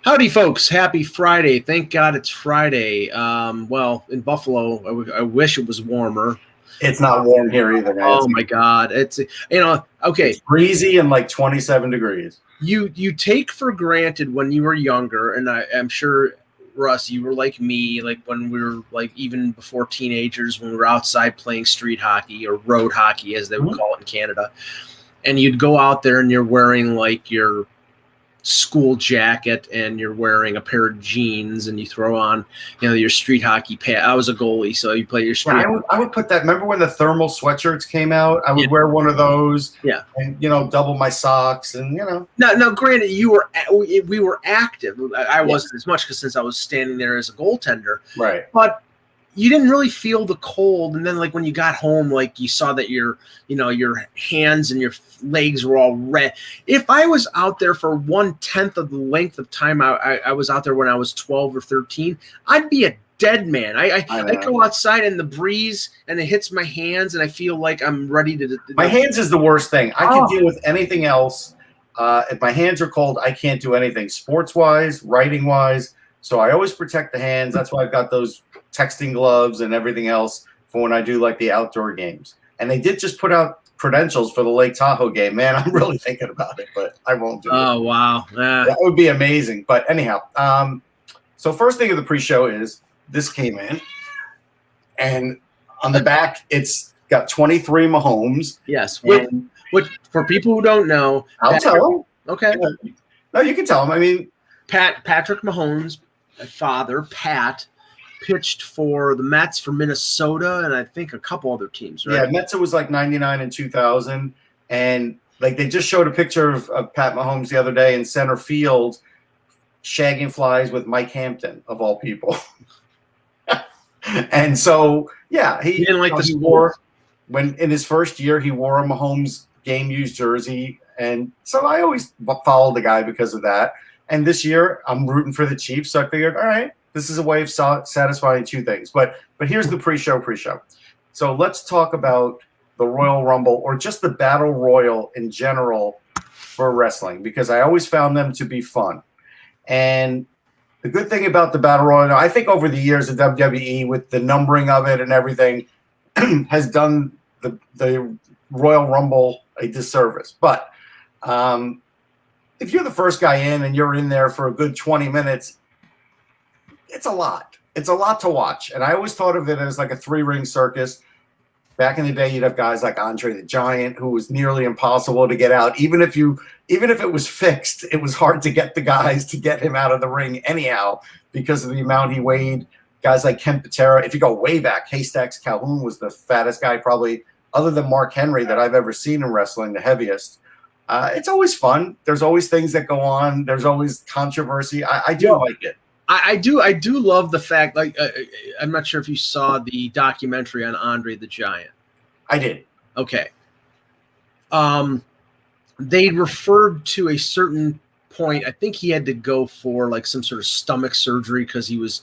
Howdy, folks. Happy Friday. Thank God it's Friday. Well, in Buffalo, I wish it was warmer. It's not warm here either, man. Oh, my God. It's okay. It's breezy and like 27 degrees. You take for granted when you were younger, and I'm sure, Russ, you were like me, like when we were like even before teenagers, when we were outside playing street hockey or road hockey, as they would call it in Canada. And you'd go out there and you're wearing like your school jacket and you're wearing a pair of jeans and you throw on, your street hockey pad. I was a goalie, so you play your street. Yeah, I would put that. Remember when the thermal sweatshirts came out? I would wear one of those. Yeah, and double my socks and Now, granted, we were active. I wasn't as much because since I was standing there as a goaltender. Right. But you didn't really feel the cold, and then like when you got home, like you saw that your hands and your legs were all red. If I was out there for 1/10 of the length of time I was out there when I was 12 or 13, I'd be a dead man. I go outside and the breeze and it hits my hands and I feel like I'm ready to. My hands is the worst thing. I can deal with anything else. If my hands are cold, I can't do anything sports wise, writing wise. So I always protect the hands. That's why I've got those texting gloves and everything else for when I do like the outdoor games. And they did just put out credentials for the Lake Tahoe game. Man, I'm really thinking about it, but I won't do it. Oh, wow. That would be amazing. But anyhow, so first thing of the pre-show is this came in. And on the back, it's got 23 Mahomes. Yes. Which for people who don't know. I'll tell them. Okay. No, you can tell them. I mean, Patrick Mahomes' father, Pat, pitched for the Mets, for Minnesota, and I think a couple other teams, right? Yeah, Mets, it was like 99 and 2000. And like they just showed a picture of Pat Mahomes the other day in center field shagging flies with Mike Hampton, of all people. And so, yeah, he didn't like the sport. When in his first year, he wore a Mahomes game-used jersey. And so I always followed the guy because of that. And this year, I'm rooting for the Chiefs. So I figured, all right, this is a way of satisfying two things. But here's the pre-show. So let's talk about the Royal Rumble, or just the Battle Royal in general for wrestling, because I always found them to be fun. And the good thing about the Battle Royal, I think over the years, the WWE, with the numbering of it and everything, has done the Royal Rumble a disservice. But if you're the first guy in and you're in there for a good 20 minutes, it's a lot. It's a lot to watch. And I always thought of it as like a 3-ring circus. Back in the day, you'd have guys like Andre the Giant, who was nearly impossible to get out. Even if it was fixed, it was hard to get the guys to get him out of the ring anyhow because of the amount he weighed. Guys like Ken Patera. If you go way back, Haystacks Calhoun was the fattest guy probably, other than Mark Henry, that I've ever seen in wrestling, the heaviest. It's always fun. There's always things that go on. There's always controversy. I do like it. I do love the fact, like, I'm not sure if you saw the documentary on Andre the Giant. I did. Okay. They referred to a certain point. I think he had to go for like some sort of stomach surgery because he was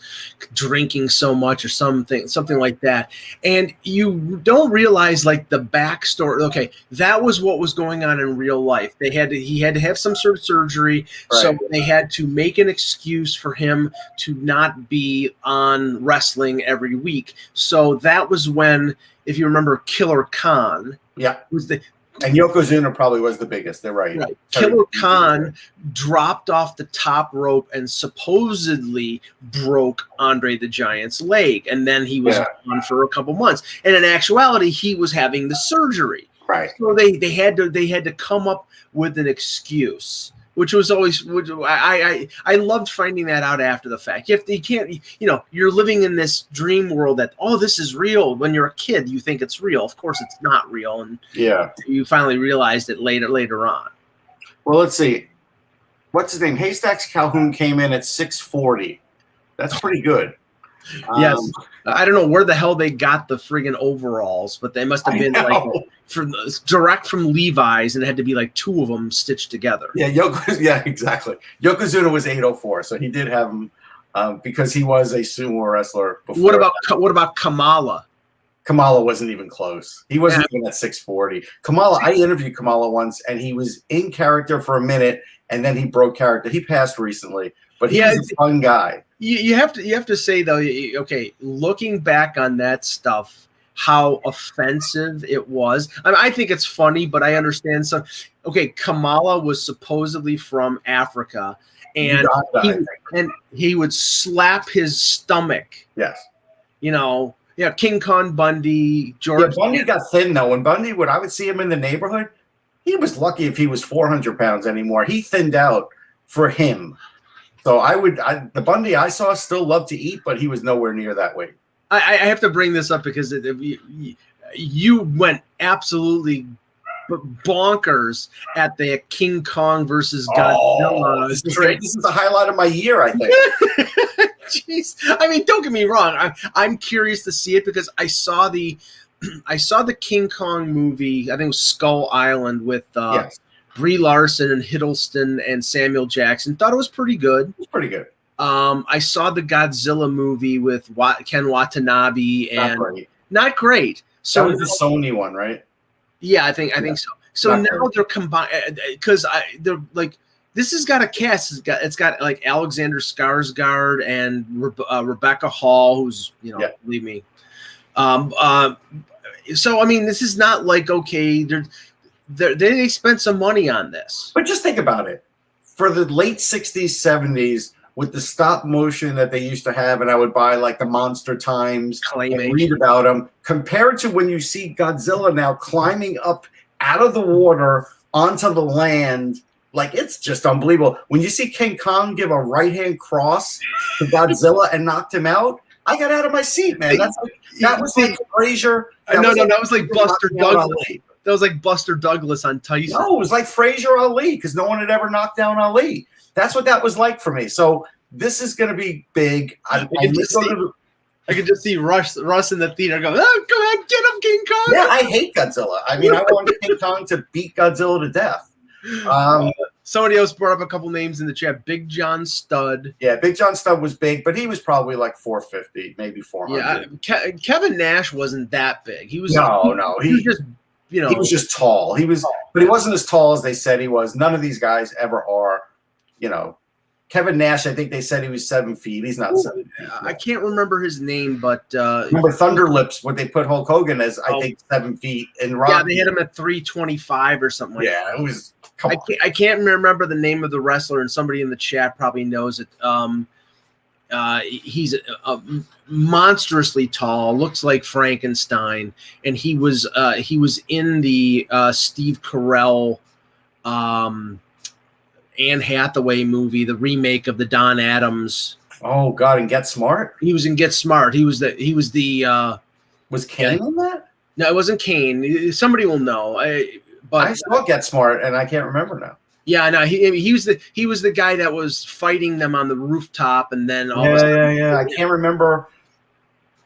drinking so much or something like that. And you don't realize like the backstory. Okay, that was what was going on in real life. He had to have some sort of surgery, right. So they had to make an excuse for him to not be on wrestling every week. So that was when, if you remember, Killer Khan, was the. And Yokozuna probably was the biggest. They're right. Killer Khan dropped off the top rope and supposedly broke Andre the Giant's leg. And then he was on for a couple months. And in actuality, he was having the surgery. Right. So they had to come up with an excuse, which was always, I loved finding that out after the fact. You can't, you're living in this dream world that, this is real. When you're a kid, you think it's real. Of course, it's not real. And you finally realized it later on. Well, let's see. What's his name? Haystacks Calhoun came in at 640. That's pretty good. Yes. I don't know where the hell they got the friggin' overalls, but they must have been direct from Levi's, and it had to be like 2 of them stitched together. Yeah, exactly. Yokozuna was 804, so he did have him because he was a sumo wrestler before. What about Kamala? Kamala wasn't even close. He wasn't even at 640. Kamala, I interviewed Kamala once, and he was in character for a minute, and then he broke character. He passed recently, but he Yeah, was a fun guy. You have to say though, okay, looking back on that stuff, how offensive it was. I mean, I think it's funny, but I understand some. Okay, Kamala was supposedly from Africa, and he would slap his stomach. Yes. You know, yeah, King Kong Bundy, George. Yeah, Bundy got thin though. When Bundy, when I would see him in the neighborhood, he was lucky if he was 400 pounds anymore. He thinned out for him. So the Bundy I saw still loved to eat, but he was nowhere near that weight. I have to bring this up because you went absolutely bonkers at the King Kong versus Godzilla. This is the highlight of my year, I think. Jeez, I mean, don't get me wrong. I'm curious to see it because I saw the King Kong movie. I think it was Skull Island with Brie Larson and Hiddleston and Samuel Jackson. Thought it was pretty good. It was pretty good. I saw the Godzilla movie with Ken Watanabe, and not great. So that was the Sony one, right? Yeah, I think so. So not now they're combined because they're like this has got a cast. It's got like Alexander Skarsgård and Rebecca Hall, who's believe me. So I mean, this is not like okay, they spent some money on this. But just think about it. For the late 60s, 70s, with the stop motion that they used to have, and I would buy like the Monster Times and read about them, compared to when you see Godzilla now climbing up out of the water onto the land, like it's just unbelievable. When you see King Kong give a right-hand cross to Godzilla and knocked him out, I got out of my seat, man. That was like Frazier. No, that was like Buster Douglas. That was like Buster Douglas on Tyson. No, it was like Frazier Ali because no one had ever knocked down Ali. That's what that was like for me. So this is going to be big. I could just see Russ in the theater going, "Oh, go ahead, get him, King Kong." Yeah, I hate Godzilla. I mean, I want King Kong to beat Godzilla to death. Somebody else brought up a couple names in the chat. Big John Studd. Yeah, Big John Studd was big, but he was probably like 450, maybe 400. Yeah, Kevin Nash wasn't that big. He was he was just he was just tall. But he wasn't as tall as they said he was. None of these guys ever are. Kevin Nash, I think they said he was 7 feet. He's not 7 feet. I can't remember his name, but remember Thunder Lips, what they put Hulk Hogan as, I think 7 feet. And they hit him at 325 or something like that. Yeah, it was. I can't remember the name of the wrestler, and somebody in the chat probably knows it. He's monstrously tall, looks like Frankenstein, and he was in the Steve Carell Anne Hathaway movie, the remake of the Don Adams. Oh God! And Get Smart. He was in Get Smart. Was Kane in that? No, it wasn't Kane. Somebody will know. But I saw Get Smart, and I can't remember now. Yeah, no, he was the guy that was fighting them on the rooftop, and then I can't remember.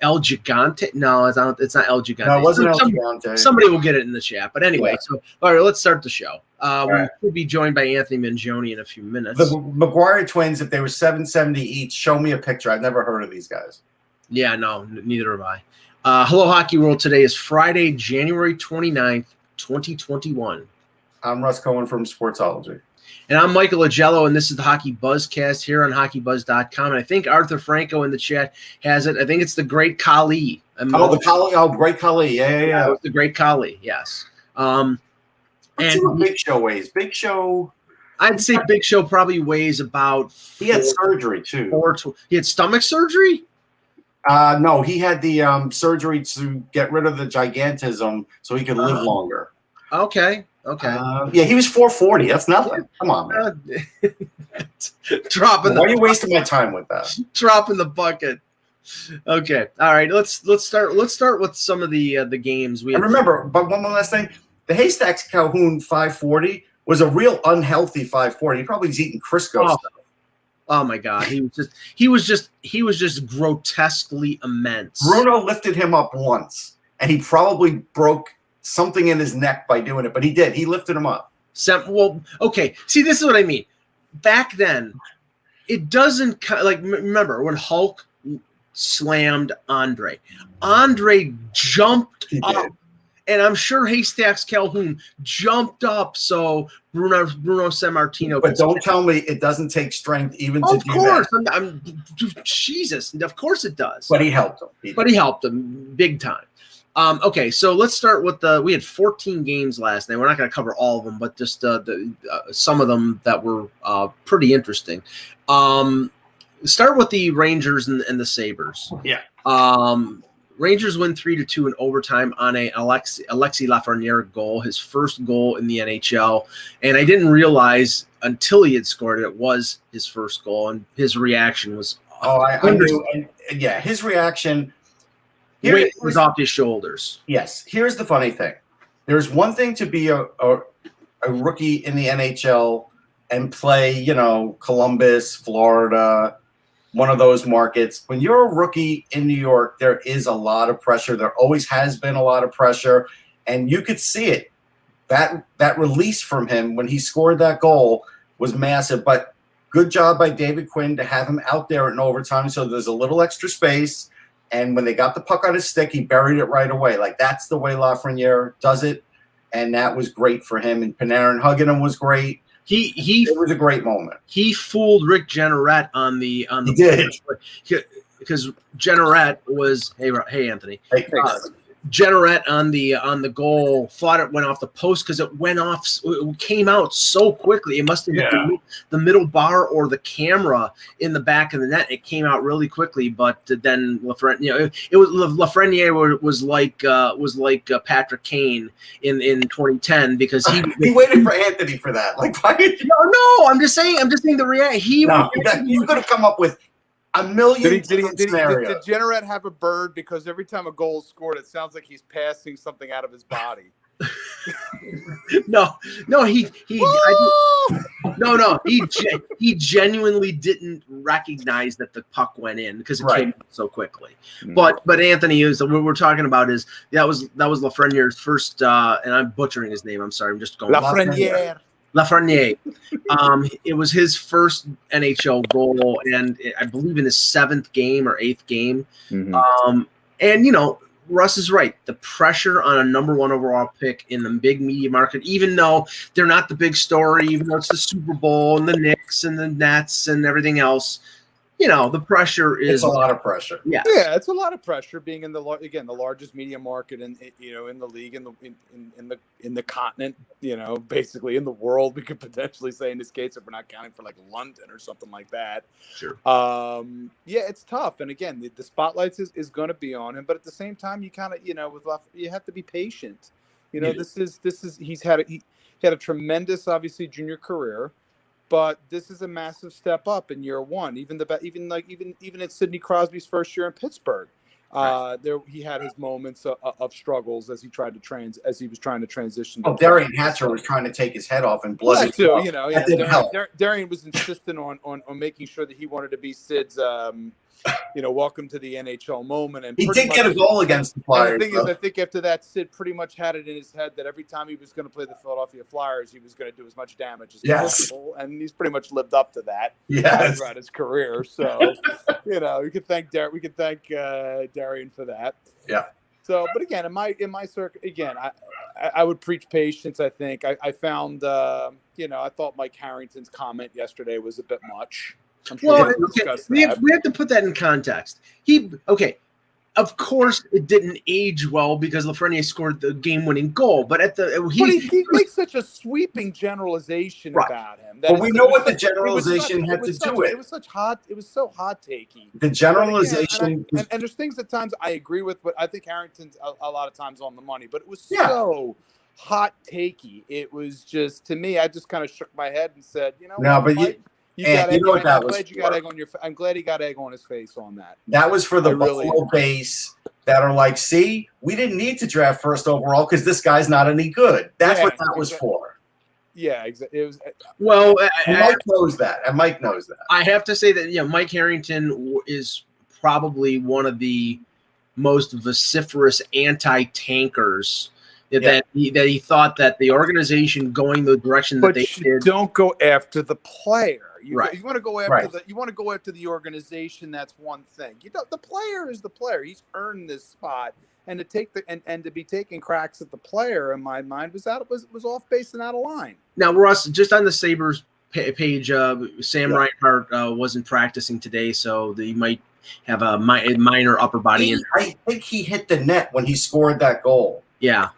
El Gigante? No, it's not El Gigante. No, it wasn't El Gigante. Somebody will get it in the chat. But anyway, So all right, let's start the show. We will be joined by Anthony Mangione in a few minutes. The McGuire twins, if they were 770 each, show me a picture. I've never heard of these guys. Yeah, no, neither have I. Hello, Hockey World. Today is Friday, January 29th, 2021. I'm Russ Cohen from Sportsology. And I'm Michael Agello, and this is the Hockey Buzzcast here on HockeyBuzz.com. And I think Arthur Franco in the chat has it. I think it's the Great Khali. Great Khali. Yeah. It was the Great Khali, yes. And Big Show weighs. Big Show. I'd say Big Show probably weighs about. He had surgery too. He had stomach surgery? No, he had the surgery to get rid of the gigantism so he could live longer. Okay. Yeah, he was 440. That's nothing. Come on, man. Why are you wasting my time with that? Dropping the bucket. Okay. All right. Let's start with some of the games we. And remember, but one more last thing: the Haystacks Calhoun 540 was a real unhealthy 540. He probably was eating Crisco stuff. Oh my God, he was just grotesquely immense. Bruno lifted him up once, and he probably broke something in his neck by doing it, but he did. He lifted him up. Okay. See, this is what I mean. Back then, it doesn't remember when Hulk slammed Andre. Andre jumped up And I'm sure Haystacks Calhoun jumped up so Bruno Sammartino. But don't tell me it doesn't take strength even to do course, that. Jesus, of course it does. But he helped him. He helped him big time. Okay, so let's start with we had 14 games last night. We're not going to cover all of them, but just some of them that were pretty interesting. Start with the Rangers and the Sabres. Yeah. Rangers win 3-2 in overtime on a Alexis Lafreniere goal, his first goal in the NHL. And I didn't realize until he had scored it was his first goal, and his reaction was I knew. And yeah, his reaction weight was off his shoulders. Yes. Here's the funny thing. There's one thing to be a rookie in the NHL and play, Columbus, Florida, one of those markets. When you're a rookie in New York, there is a lot of pressure. There always has been a lot of pressure, and you could see it. That release from him when he scored that goal was massive, but good job by David Quinn to have him out there in overtime so there's a little extra space, and when they got the puck on his stick, he buried it right away. Like, that's the way Lafreniere does it, and that was great for him, and Panarin hugging him was great. It was a great moment. He fooled Rick Jeanneret on the he did. Because Jeanneret was hey Anthony. Hey, Jeanneret on the goal thought it went off the post because it came out so quickly. It must have hit the middle bar or the camera in the back of the net. It came out really quickly, but then Lafreniere, Lafreniere was like Patrick Kane in 2010 because he waited for Anthony for that. Like, why? No, I'm just saying the reaction. You could have come up with a million scenarios. Did Jeanneret have a bird? Because every time a goal is scored, it sounds like he's passing something out of his body. No, he genuinely didn't recognize that the puck went in because it came so quickly. But Anthony, what we're talking about is that was Lafreniere's first, and I'm butchering his name. I'm sorry, I'm just going Lafreniere. It was his first NHL goal, and I believe in his 7th game or 8th game. Mm-hmm. And Russ is right. The pressure on a number 1 overall pick in the big media market, even though they're not the big story, even though it's the Super Bowl and the Knicks and the Nets and everything else, the pressure is a lot of pressure. Yeah, it's a lot of pressure being in the largest media market in the league in the continent, basically in the world. We could potentially say in this case if we're not counting for like London or something like that. Sure. It's tough, and again, the spotlight is going to be on him, but at the same time, you kind of you have to be patient. This is he had a tremendous obviously junior career. But this is a massive step up in year 1. Even at Sidney Crosby's first year in Pittsburgh, he had his moments of struggles as he was trying to transition. Darian Hatcher was trying to take his head off and blood. That didn't help. Darian was insistent on making sure that he wanted to be Sid's welcome to the NHL moment. And he did get a goal against the Flyers. The thing is, I think after that, Sid pretty much had it in his head that every time he was going to play the Philadelphia Flyers, he was going to do as much damage as possible, and he's pretty much lived up to that throughout his career. So, we could thank Darian for that. Yeah. So, but again, in my circle, again, I would preach patience. I think I found, I thought Mike Harrington's comment yesterday was a bit much. We have to put that in context. Of course, it didn't age well because Lafreniere scored the game-winning goal. But he makes such a sweeping generalization about him. But we know what the generalization had to do with. It was so hot takey. The generalization, and there's things at times I agree with, but I think Harrington's a lot of times on the money. But it was so hot takey. It was just, to me, I just kind of shook my head and said, I'm glad he got egg on his face on that. That was for the Buffalo base that are like, see, we didn't need to draft first overall because this guy's not any good. That's what that was for. Yeah, exactly. It was. Well, Mike knows that. And Mike knows that. I have to say that Mike Harrington is probably one of the most vociferous anti-tankers. That he thought that the organization going the direction that they did. Don't go after the player. You want to go after the you want to go after the organization. That's one thing. The player is the player. He's earned this spot and to take and to be taking cracks at the player in my mind was off base and out of line. Now, Russ, just on the Sabres page, Sam Reinhart wasn't practicing today, so he might have a minor upper body injury. I think he hit the net when he scored that goal. Yeah.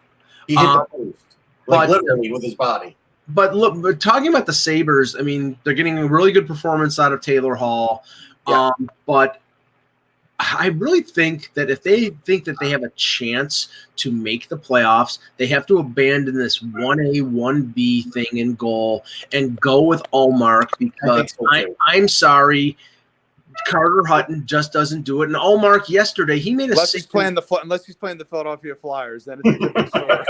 He hit the post, literally with his body. But look, but talking about the Sabres, I mean, they're getting a really good performance out of Taylor Hall. Yeah. But I really think that if they think that they have a chance to make the playoffs, they have to abandon this 1A, 1B thing in goal and go with Ullmark, because I'm sorry, Carter Hutton just doesn't do it. And Ullmark yesterday, he made unless he's playing the Philadelphia Flyers, then it's a different story.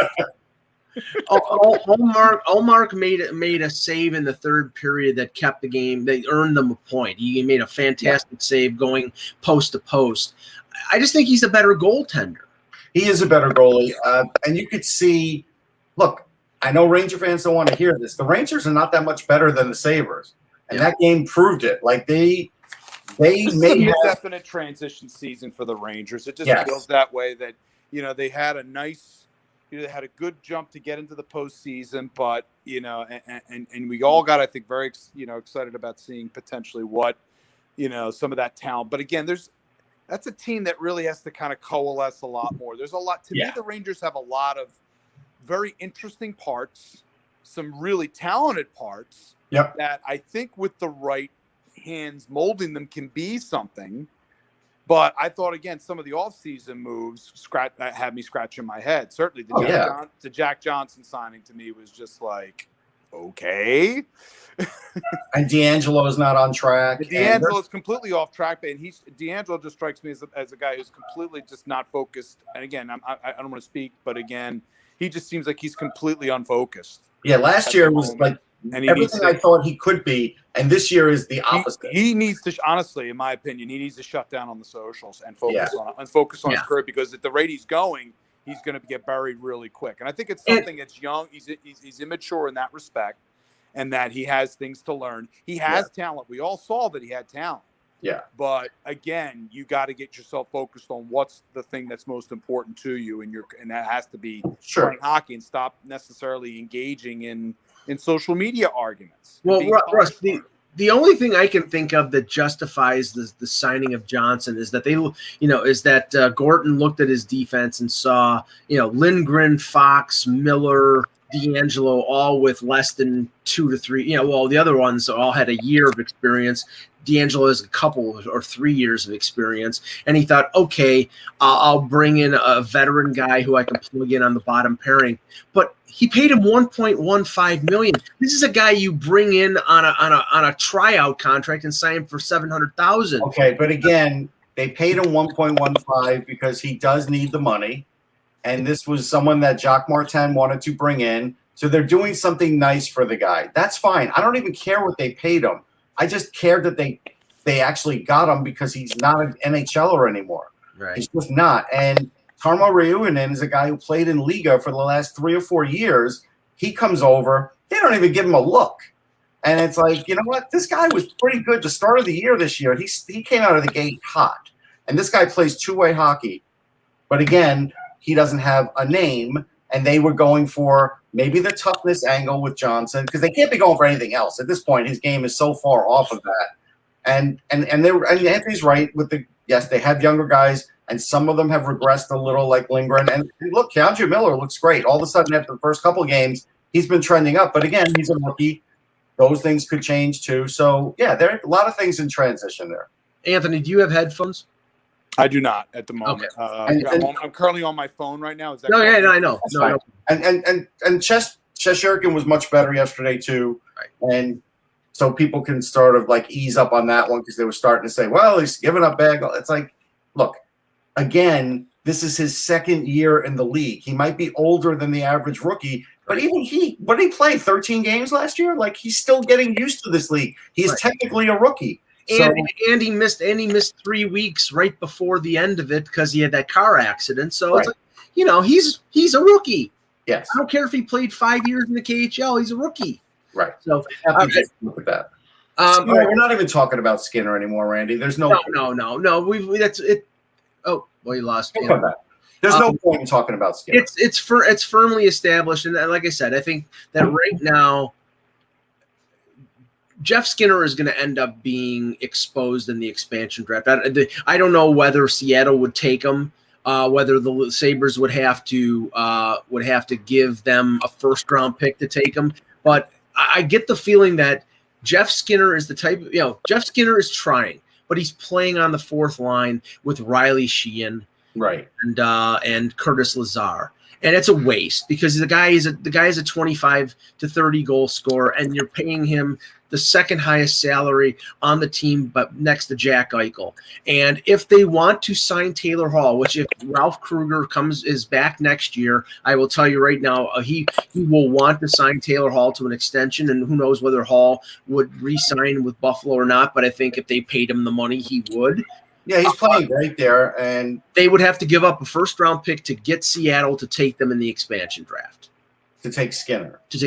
Ullmark made a save in the third period that kept the game. They earned them a point. He made a fantastic save going post to post. I just think he's a better goaltender. He is a better goalie, and you could see. Look, I know Ranger fans don't want to hear this. The Rangers are not that much better than the Sabres, and that game proved it. Like they made a definite transition season for the Rangers. It just feels that way. That they had a nice. They had a good jump to get into the postseason, but and we all got, I think, very excited about seeing potentially what some of that talent. But again, that's a team that really has to kind of coalesce a lot more. There's a lot to me. The Rangers have a lot of very interesting parts, some really talented parts that I think with the right hands molding them can be something. But I thought, again, some of the offseason moves had me scratching my head. Certainly, the Jack Johnson signing to me was just like, okay. And D'Angelo is not on track. D'Angelo is completely off track, and D'Angelo just strikes me as a guy who's completely just not focused. And again, I don't want to speak, but again, he just seems like he's completely unfocused. Yeah, last year was like everything I thought he could be, and this year is the opposite. He needs to, honestly, in my opinion, he needs to shut down on the socials and focus on his career, because at the rate he's going, he's going to get buried really quick. And I think it's something that's young. He's immature in that respect, and that he has things to learn. He has talent. We all saw that he had talent. Yeah. But again, you got to get yourself focused on what's the thing that's most important to you, and that has to be playing hockey, and stop necessarily engaging in social media arguments. Well, Russ, the only thing I can think of that justifies the signing of Johnson is that Gorton looked at his defense and saw, Lindgren, Fox, Miller, D'Angelo, all with less than 2 to 3. The other ones all had a year of experience. D'Angelo has a couple or 3 years of experience, and he thought, okay, I'll bring in a veteran guy who I can plug in on the bottom pairing. But he paid him $1.15 million. This is a guy you bring in on a tryout contract and sign him for $700,000. Okay, but again, they paid him 1.15 because he does need the money, and this was someone that Jacques Martin wanted to bring in. So they're doing something nice for the guy. That's fine. I don't even care what they paid him. I just care that they actually got him, because he's not an NHLer anymore. Right. He's just not. And Tarmo Reunanen is a guy who played in Liga for the last 3 or 4 years. He comes over. They don't even give him a look. And it's like, you know what? This guy was pretty good the start of the year this year. He came out of the gate hot. And this guy plays two-way hockey. But again, he doesn't have a name. And they were going for maybe the toughness angle with Johnson, because they can't be going for anything else at this point. His game is so far off of that. And Anthony's right with they have younger guys, and some of them have regressed a little, like Lindgren. And look, Keandre Miller looks great. All of a sudden, after the first couple of games, he's been trending up. But again, he's a rookie. Those things could change too. So there are a lot of things in transition there. Anthony, do you have headphones? I do not at the moment. Okay. I'm currently on my phone right now. Is that I know. No. And Cheshirkin was much better yesterday too. Right. And so people can sort of like ease up on that one, because they were starting to say, well, he's giving up bad. It's like, look, again, this is his second year in the league. He might be older than the average rookie, but even he played 13 games last year. Like, he's still getting used to this league. He's technically a rookie. And he missed 3 weeks right before the end of it because he had that car accident. So it's like, he's a rookie. Yes. I don't care if he played 5 years in the KHL. He's a rookie. Right. So look at that. We're not even talking about Skinner anymore, Randy. There's no. That's it. Oh, well, you lost me. There's no point in talking about Skinner. It's firmly established, and like I said, I think that right now Jeff Skinner is going to end up being exposed in the expansion draft. I don't know whether Seattle would take him, whether the Sabres would have to give them a first-round pick to take him. But I get the feeling that Jeff Skinner is the type of, Jeff Skinner is trying, but he's playing on the fourth line with Riley Sheehan, right, and Curtis Lazar. And it's a waste because the guy is a 25 to 30 goal scorer, and you're paying him the second highest salary on the team, but next to Jack Eichel. And if they want to sign Taylor Hall, which if Ralph Kruger is back next year, I will tell you right now, he will want to sign Taylor Hall to an extension, and who knows whether Hall would re-sign with Buffalo or not. But I think if they paid him the money, he would. Yeah, he's playing great there, and they would have to give up a first-round pick to get Seattle to take them in the expansion draft. To take Skinner. To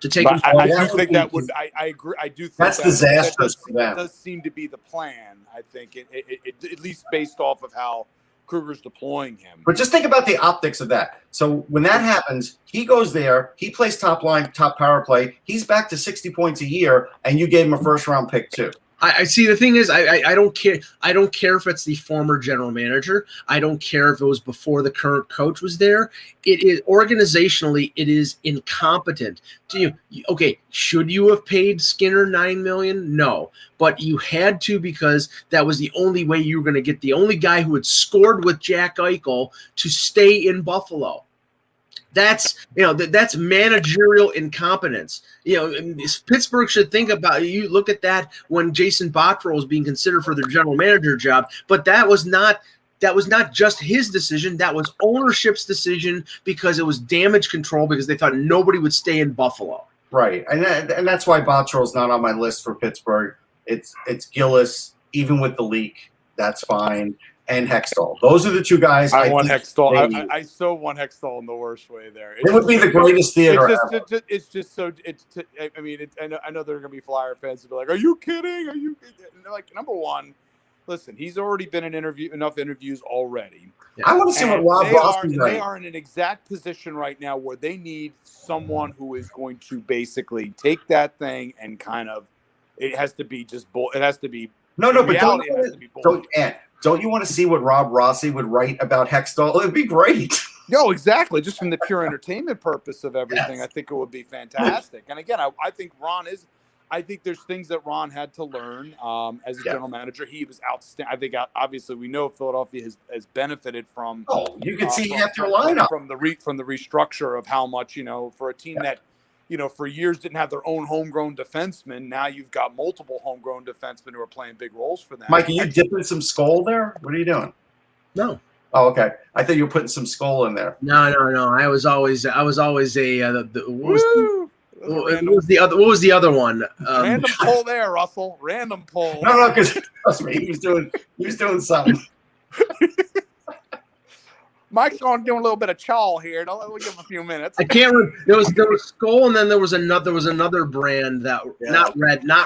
take him. I do think that would. I agree. I do think that's disastrous for them. That does seem to be the plan. I think it at least based off of how Kruger's deploying him. But just think about the optics of that. So when that happens, he goes there, he plays top line, top power play. He's back to 60 points a year, and you gave him a first-round pick too. I see. The thing is, I don't care. I don't care if it's the former general manager. I don't care if it was before the current coach was there. It is organizationally, it is incompetent. Okay, should you have paid Skinner $9 million? No, but you had to because that was the only way you were going to get the only guy who had scored with Jack Eichel to stay in Buffalo. That's that's managerial incompetence. Pittsburgh should think about. You look at that when Jason Botterill was being considered for their general manager job, but that was not just his decision. That was ownership's decision because it was damage control because they thought nobody would stay in Buffalo. Right, and that's why Botterill's not on my list for Pittsburgh. It's Gillis, even with the leak. That's fine. And Hextall. Those are the two guys. I want Hextall. I so want Hextall in the worst way there. It would be the greatest theater ever. It's just so. I know there are going to be Flyer fans who be like, "Are you kidding? Are you?" And they're like, number one, listen, he's already been in enough interviews already. Yeah. I want to see what Rob Ross's They are in an exact position right now where they need someone who is going to basically take that thing and kind of. It has to be just bull. It has to be. No, but don't you want to see what Rob Rossi would write about Hextall? It would be great. No, exactly. Just from the pure entertainment purpose of everything, yes. I think it would be fantastic. And again, I think Ron is. I think there's things that Ron had to learn as a general manager. He was outstanding. I think obviously we know Philadelphia has benefited from. Oh, you can see half your lineup from the restructure of how much for a team that. For years didn't have their own homegrown defensemen. Now you've got multiple homegrown defensemen who are playing big roles for them. Mike, are you dipping some Skol there? What are you doing? No. Oh, okay. I thought you were putting some Skol in there. No. I was always a. What was the other one? Random poll there, Russell. Random poll. No, because trust me, he was doing something. Mike's going doing a little bit of chaw here. We'll give him a few minutes. I can't remember. There was Skol, and then there was another brand that not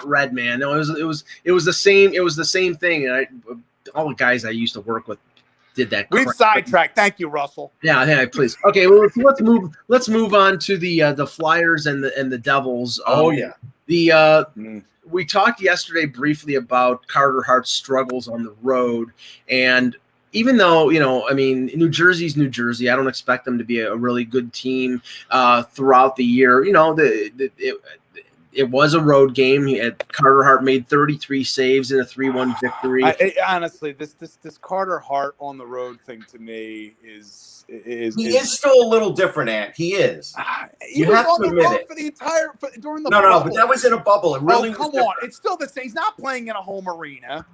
Red Man. No, it was the same. It was the same thing. And all the guys I used to work with did that. We've sidetracked. Thank you, Russell. Yeah, please. Okay, well let's move on to the Flyers and the Devils. We talked yesterday briefly about Carter Hart's struggles on the road, and even though, New Jersey's New Jersey, I don't expect them to be a really good team throughout the year. It was a road game. Carter Hart made 33 saves in a 3-1 victory. Honestly, this Carter Hart on the road thing to me is still a little different, Ant. He is. You have to admit it. During the bubble. No, but that was in a bubble. It really come on. It's still the same. He's not playing in a home arena.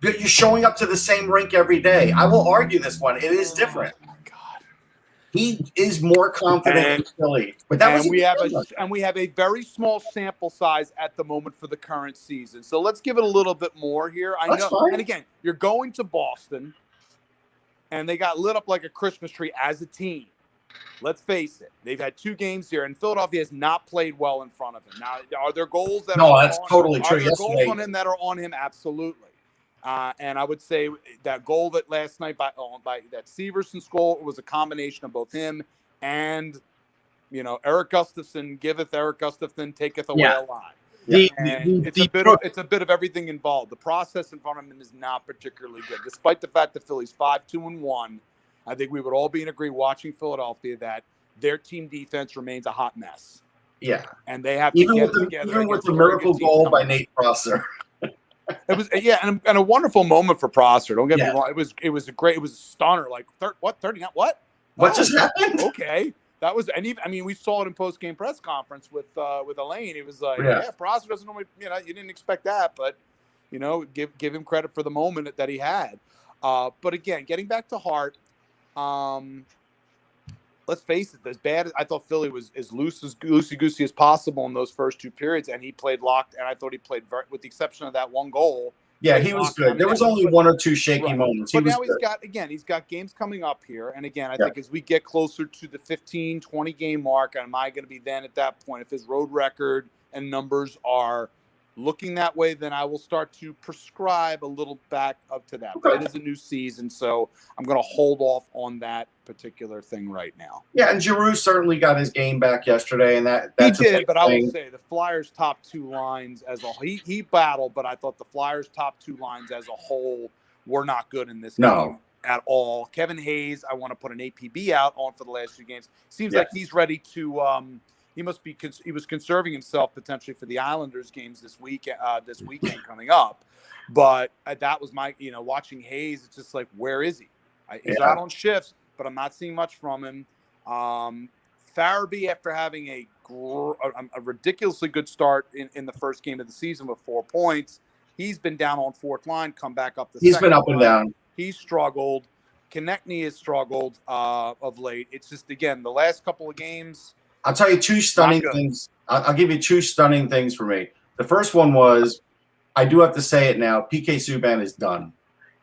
You're showing up to the same rink every day. I will argue this one. It is different. Oh my God. He is more confident in Philly. But that we have a very small sample size at the moment for the current season. So let's give it a little bit more here. I know. Fine. And again, you're going to Boston, and they got lit up like a Christmas tree as a team. Let's face it. They've had 2 games here, and Philadelphia has not played well in front of him. Now, are there goals that that's totally true. Are there goals on him that are on him? Absolutely. And I would say that goal that last night by that Severson's goal was a combination of both him and, Eric Gustafson giveth, Eric Gustafson taketh away a lot. It's a bit of everything involved. The process in front of him is not particularly good, despite the fact that Philly's 5-2-1. I think we would all be in agreement watching Philadelphia that their team defense remains a hot mess. Yeah, and they have to get it together. Even with the miracle goal by Nate Prosser. It was and a wonderful moment for Prosser. Don't get me wrong. It was a stunner. Like 30? What just happened? Okay. That was, and even, we saw it in post-game press conference with Elaine. It was like, Prosser doesn't normally, you didn't expect that, but, give him credit for the moment that he had. But again, getting back to Hart, let's face it, as bad as I thought Philly was as loosey-goosey as possible in those first two periods, and he played locked, and I thought he played with the exception of that one goal. Yeah, he was good. There was only one or two shaky moments. But now he's got games coming up here. And again, I think as we get closer to the 15, 20 game mark, am I going to be then at that point, if his road record and numbers are looking that way, then I will start to prescribe a little back up to that. But it is a new season, so I'm going to hold off on that particular thing right now. Yeah, and Giroux certainly got his game back yesterday, and that's he did. But I will say the Flyers' top two lines as a whole, he battled, but I thought the Flyers' top two lines as a whole were not good in this game at all. Kevin Hayes, I want to put an APB out on for the last two games. Seems like he's ready to. He was conserving himself potentially for the Islanders games this weekend coming up. But that was my, watching Hayes. It's just like, where is he? He's out on shifts, but I'm not seeing much from him. Farabee, after having a ridiculously good start in the first game of the season with 4 points, he's been down on fourth line, come back up. He's been up and down. He's struggled. Konechny has struggled of late. It's just, again, the last couple of games. I'll tell you two stunning things. I'll give you two stunning things for me. The first one was, I do have to say it now, PK Subban is done.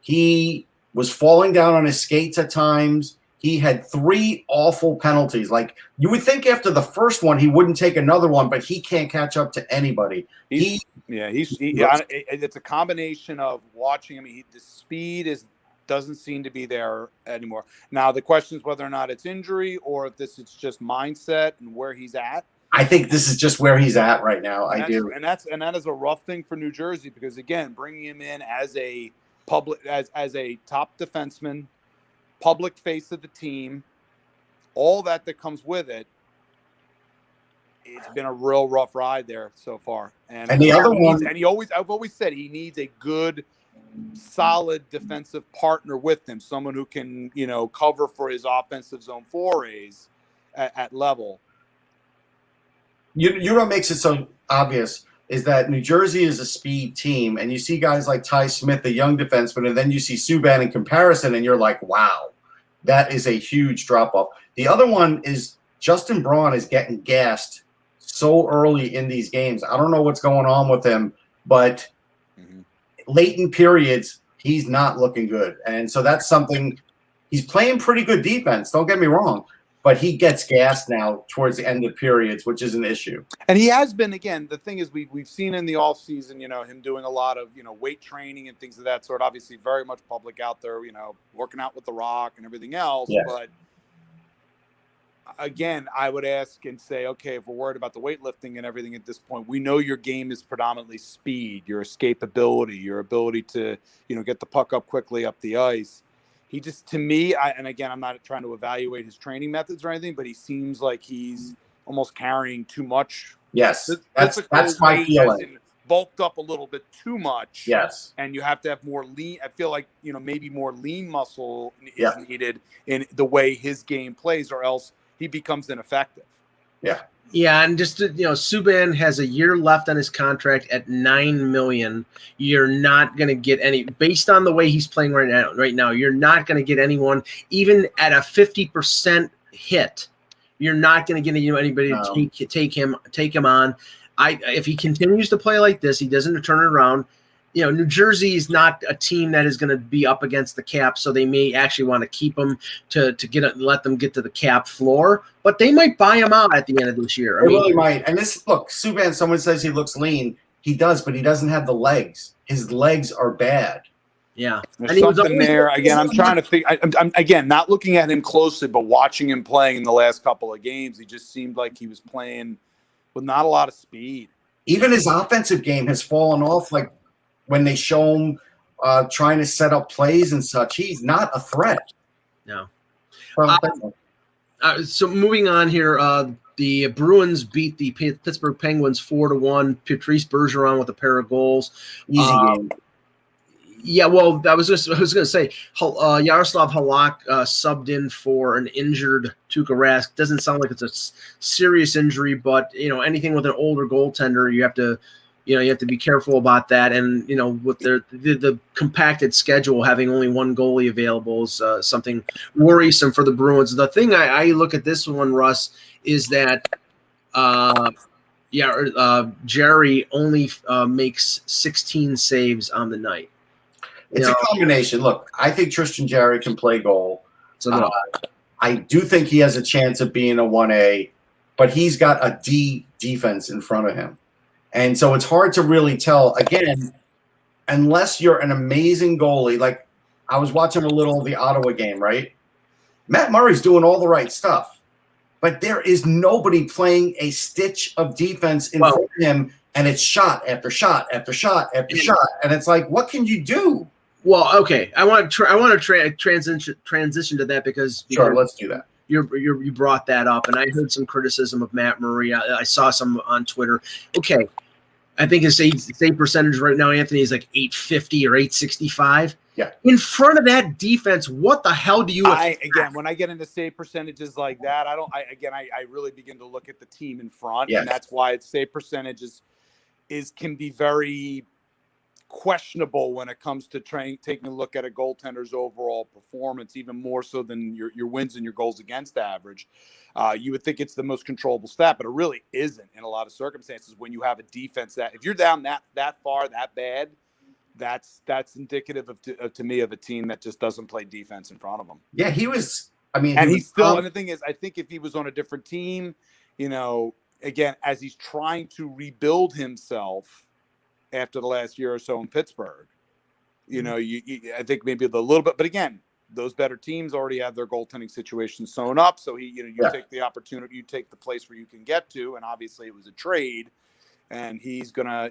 He was falling down on his skates at times. He had 3 awful penalties. Like, you would think after the first one he wouldn't take another one, but he can't catch up to anybody. It's a combination of watching him. The speed doesn't seem to be there anymore. Now, the question is whether or not it's injury or if this is just mindset and where he's at. I think this is just where he's at right now. And that is a rough thing for New Jersey because, again, bringing him in as a as a top defenseman, public face of the team, all that comes with it. It's been a real rough ride there so far. And the other one, I've always said he needs a good, solid defensive partner with him, someone who can, cover for his offensive zone forays at level. You know what makes it so obvious is that New Jersey is a speed team, and you see guys like Ty Smith, the young defenseman, and then you see Subban in comparison, and you're like, wow, that is a huge drop-off. The other one is Justin Braun is getting gassed so early in these games. I don't know what's going on with him, but late in periods, he's not looking good. And so that's something – he's playing pretty good defense, don't get me wrong, but he gets gassed now towards the end of periods, which is an issue. And he has been, again, the thing is we've seen in the offseason, him doing a lot of, weight training and things of that sort. Obviously very much public out there, working out with The Rock and everything else. Yes. But again, I would ask and say, okay, if we're worried about the weightlifting and everything at this point, we know your game is predominantly speed, your escapability, your ability to, get the puck up quickly up the ice. He just, to me, and again, I'm not trying to evaluate his training methods or anything, but he seems like he's almost carrying too much. Yes, that's my feeling. Bulked up a little bit too much. Yes. And you have to have more lean. I feel like, maybe more lean muscle is needed in the way his game plays, or else he becomes ineffective. Yeah. Yeah, and just Subban has a year left on his contract at $9 million. You're not going to get any, based on the way he's playing right now. You're not going to get anyone even at a 50% hit. You're not going to get anybody to take him on. If he continues to play like this, he doesn't turn it around. New Jersey is not a team that is going to be up against the cap, so they may actually want to keep him to let them get to the cap floor. But they might buy him out at the end of this year. They really might. And Subban, someone says he looks lean. He does, but he doesn't have the legs. His legs are bad. Yeah. There's And he was something always there. Again, I'm trying to think. I'm again not looking at him closely, but watching him playing in the last couple of games, he just seemed like he was playing with not a lot of speed. Even his offensive game has fallen off. Like when they show him trying to set up plays and such, he's not a threat. No. Well, So moving on here, the Bruins beat the Pittsburgh Penguins 4-1. Patrice Bergeron with a pair of goals. easy game. Yeah, well, I was going to say Yaroslav Halak subbed in for an injured Tuukka Rask. Doesn't sound like it's a serious injury, but anything with an older goaltender, you have to be careful about that. And with the compacted schedule, having only one goalie available is something worrisome for the Bruins. The thing I look at this one, Russ, is that Jerry only makes 16 saves on the night. It's a combination. Look, I think Tristan Jarry can play goal. So I do think he has a chance of being a 1A, but he's got a D defense in front of him. And so it's hard to really tell, again, unless you're an amazing goalie. Like I was watching a little of the Ottawa game, right? Matt Murray's doing all the right stuff, but there is nobody playing a stitch of defense in front of him, and it's shot after shot after shot after shot. And it's like, what can you do? Well, okay. I want to transition to that because Sure, let's do that. You brought that up, and I heard some criticism of Matt Murray. I saw some on Twitter. Okay, I think his save percentage right now, Anthony, is like 850 or 865. Yeah. In front of that defense, what the hell do you? Again, when I get into save percentages like that, I really begin to look at the team in front, and that's why its save percentages can be very questionable when it comes to taking a look at a goaltender's overall performance, even more so than your wins and your goals against average. You would think it's the most controllable stat, but it really isn't in a lot of circumstances when you have a defense that if you're down that far, that bad, that's indicative to me of a team that just doesn't play defense in front of them. Yeah, he was. I mean, and he's still. And the thing is, I think if he was on a different team, again, as he's trying to rebuild himself after the last year or so in Pittsburgh, I think maybe a little bit, but again, those better teams already have their goaltending situation sewn up. So you take the opportunity, you take the place where you can get to, and obviously it was a trade, and he's gonna,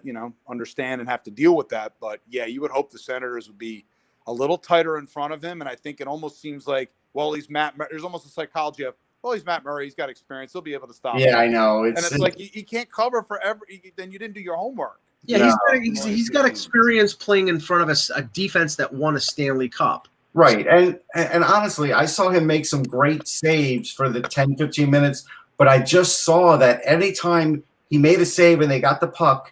understand and have to deal with that. But yeah, you would hope the Senators would be a little tighter in front of him, and I think it almost seems like, well, he's Matt Murray. There's almost a psychology of, well, he's Matt Murray, he's got experience, he'll be able to stop him. I know. And it's like you can't cover forever. Then you didn't do your homework. Yeah, he's got experience playing in front of a defense that won a Stanley Cup. Right. And honestly, I saw him make some great saves for the 10, 15 minutes, but I just saw that anytime he made a save and they got the puck,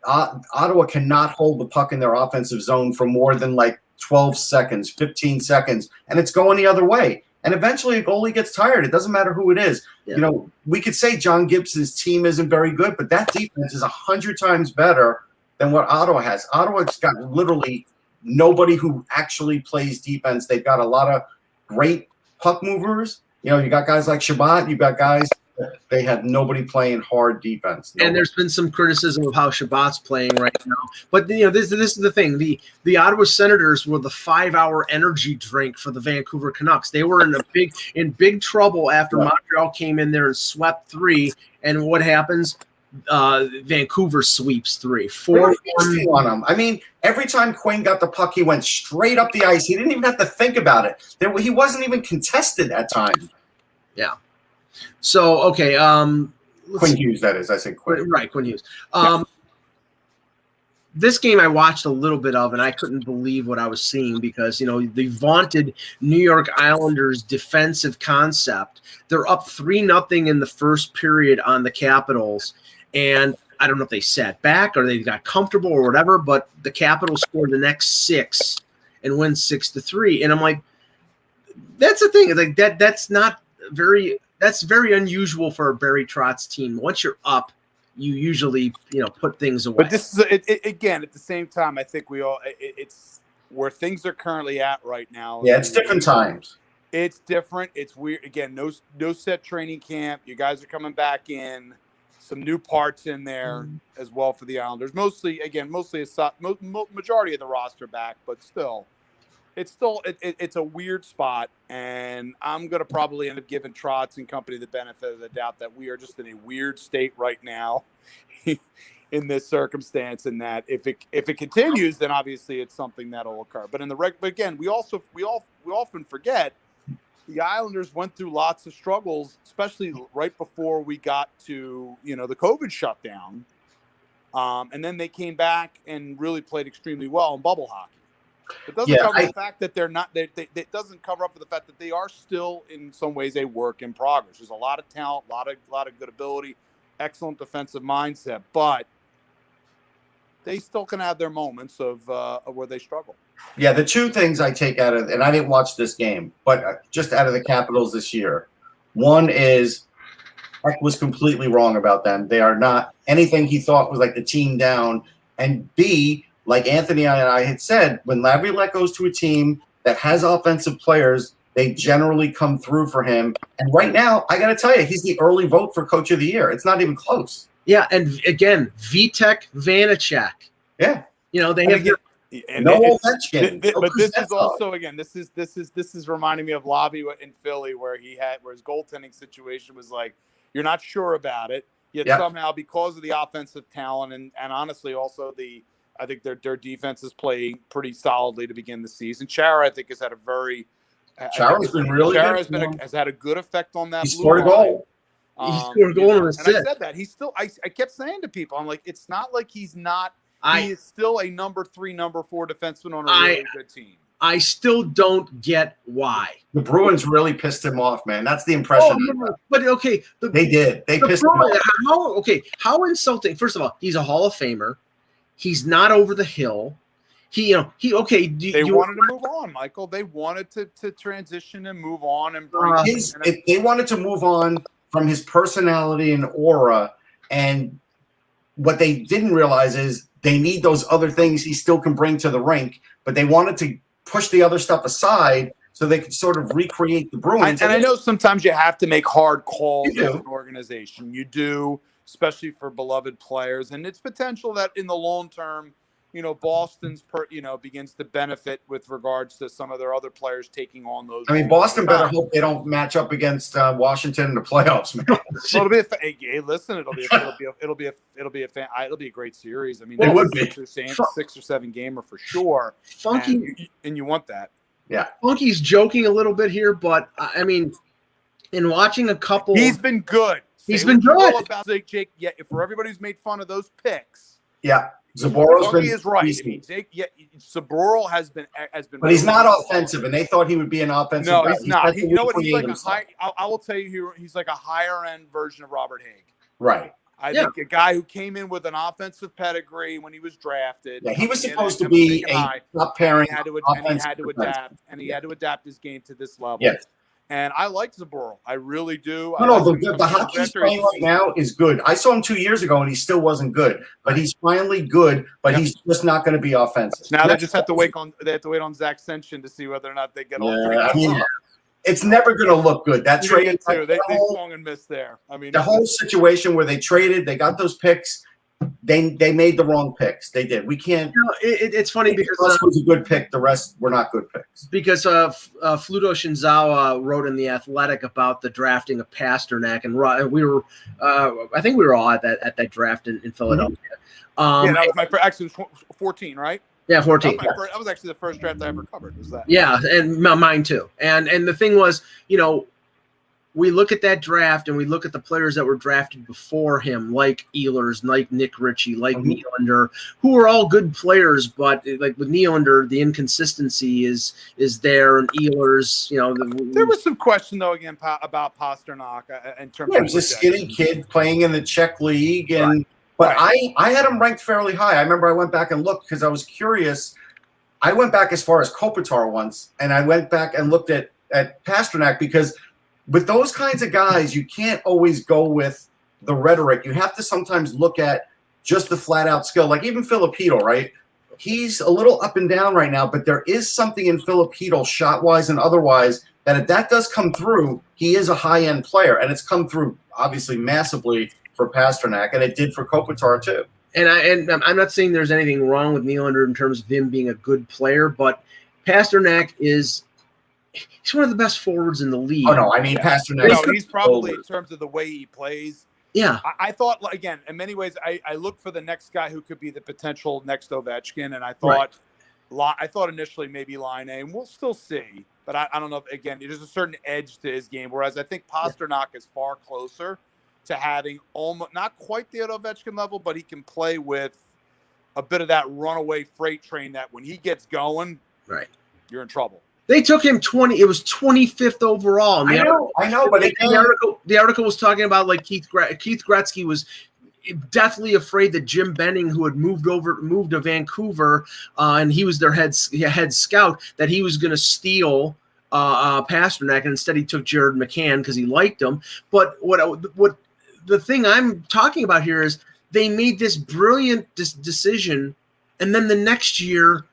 Ottawa cannot hold the puck in their offensive zone for more than like 12 seconds, 15 seconds, and it's going the other way. And eventually a goalie gets tired. It doesn't matter who it is. Yeah. We could say John Gibson's team isn't very good, but that defense is 100 times better than what Ottawa has. Ottawa's got literally nobody who actually plays defense. They've got a lot of great puck movers. You got guys like Shabbat. You got guys – they have nobody playing hard defense. And there's been some criticism of how Shabbat's playing right now. But this is the thing. The Ottawa Senators were the 5-hour energy drink for the Vancouver Canucks. They were in big trouble after Montreal came in there and swept 3. And what happens? Vancouver sweeps 3. 4 on them. I mean, every time Quinn got the puck, he went straight up the ice. He didn't even have to think about it. He wasn't even contested at times. Yeah. So, okay. Quinn Hughes, that is. I said Quinn. Right, Quinn Hughes. This game I watched a little bit of, and I couldn't believe what I was seeing because, the vaunted New York Islanders defensive concept. They're up 3-0 in the first period on the Capitals, and I don't know if they sat back or they got comfortable or whatever, but the Capitals scored the next 6 and win 6-3. And I'm like, that's the thing. Like that's very unusual for a Barry Trotz team. Once you're up, you usually, put things away. But this is again, at the same time, I think it's where things are currently at right now. Yeah, it's different times. It's different. It's weird. Again, no set training camp. You guys are coming back in. Some new parts in there as well for the Islanders. Mostly a majority of the roster back, but still, it's a weird spot, and I'm going to probably end up giving Trotz and company the benefit of the doubt that we are just in a weird state right now in this circumstance, and that if it continues, then obviously it's something that'll occur. But but again, we often forget the Islanders went through lots of struggles, especially right before we got to the COVID shutdown, and then they came back and really played extremely well in bubble hockey. It doesn't cover the fact that they're not. It doesn't cover up for the fact that they are still, in some ways, a work in progress. There's a lot of talent, a lot of good ability, excellent defensive mindset, but they still can have their moments of where they struggle. Yeah, the two things I take out of, and I didn't watch this game, but just out of the Capitals this year, one is Heck was completely wrong about them. They are not anything he thought was like the team down, and B. Like Anthony and I had said, when Laviolette goes to a team that has offensive players, they generally come through for him. And right now, I got to tell you, he's the early vote for Coach of the Year. It's not even close. Yeah, and again, Vitek Vanacek. Yeah, they have no Ovechkin. But this is also this is reminding me of Lavi in Philly, where his goaltending situation was like you're not sure about it, yet somehow because of the offensive talent and honestly also I think their defense is playing pretty solidly to begin the season. Chara, I think, has had a very Chara's been really Chara has had a good effect on that. He scored a goal. He scored a goal and I said that he's still. I kept saying to people, I'm like, it's not like he's not. He is still a number 3, number 4 defenseman on a really good team. I still don't get why the Bruins really pissed him off, man. That's the impression. But okay, they did. They pissed him off. How insulting! First of all, he's a Hall of Famer. He's not over the hill. They wanted to move on, Michael. They wanted to transition and move on and bring. They wanted to move on from his personality and aura, and what they didn't realize is they need those other things he still can bring to the rink, but they wanted to push the other stuff aside so they could sort of recreate the Bruins. And I know sometimes you have to make hard calls as an organization. You do. Especially for beloved players, and it's potential that in the long term, Boston's begins to benefit with regards to some of their other players taking on those. I mean, Boston better hope they don't match up against Washington in the playoffs, man. It'll be it'll be a great series. I mean, it would be 6 or 7 gamer for sure. Funky, and you want that. Yeah, Funky's joking a little bit here, but I mean, in watching a couple, he's been good. He's been good. About Jake, for everybody who's made fun of those picks. Yeah, Zaborov's been. He is right. Zaboral has been. But he's not offensive, and they thought he would be an offensive. No, guy. He's not. You know what? He's like a high. I will tell you, he's like a higher end version of Robert Haig. Right. I think a guy who came in with an offensive pedigree when he was drafted. Yeah, he was supposed to be a top pairing. He had to adapt his game to this level. Yes. And I like Zaboral. I really do. The hockey he's playing right now is good. I saw him 2 years ago, and he still wasn't good. But he's finally good. But he's just not going to be offensive. Now they just have to wait on Zach Sension to see whether or not they get all 3. I mean, it's never going to look good. That trade, they swung and missed there. I mean, the whole situation where they traded, they got those picks. They made the wrong picks. They did. We can't. It's funny because Russ was a good pick. The rest were not good picks. Because Fluto Shinzawa wrote in the Athletic about the drafting of Pasternak, and we were, I think we were all at that draft in Philadelphia. That was my first. Actually, it was 14, right? Yeah, 14. That was actually the first draft I ever covered. Was that? Yeah, and mine too. And the thing was, we look at that draft and we look at the players that were drafted before him, like Ehlers, like Nick Ritchie, like Nylander, who are all good players, but like with Nylander, the inconsistency is there, and Ehlers, there was some question though again about Pasternak in terms. Yeah, he was a skinny kid playing in the Czech league, and but I had him ranked fairly high. I remember I went back and looked because I was curious. I went back as far as Kopitar once, and I went back and looked at Pasternak because. With those kinds of guys, you can't always go with the rhetoric. You have to sometimes look at just the flat-out skill. Like even Filipino, right? He's a little up and down right now, but there is something in Filipino, shot-wise and otherwise, that if that does come through, he is a high-end player. And it's come through, obviously, massively for Pasternak, and it did for Kopitar, too. And I'm not saying there's anything wrong with Nylander in terms of him being a good player, but Pasternak he's one of the best forwards in the league. Oh no, I mean Pasternak. No, he's probably in terms of the way he plays. Yeah, I thought, again, in many ways, I look for the next guy who could be the potential next Ovechkin, and I thought, initially maybe Line A, and we'll still see. But I don't know. Again, there's a certain edge to his game, whereas I think Pasternak is far closer to having almost not quite the Ovechkin level, but he can play with a bit of that runaway freight train that when he gets going, you're in trouble. They took him 20. It was 25th overall. I know, but the article was talking about like Keith Gretzky was deathly afraid that Jim Benning, who had moved to Vancouver, and he was their head scout, that he was going to steal Pasternak, and instead he took Jared McCann because he liked him. But what the thing I'm talking about here is they made this brilliant decision, and then the next year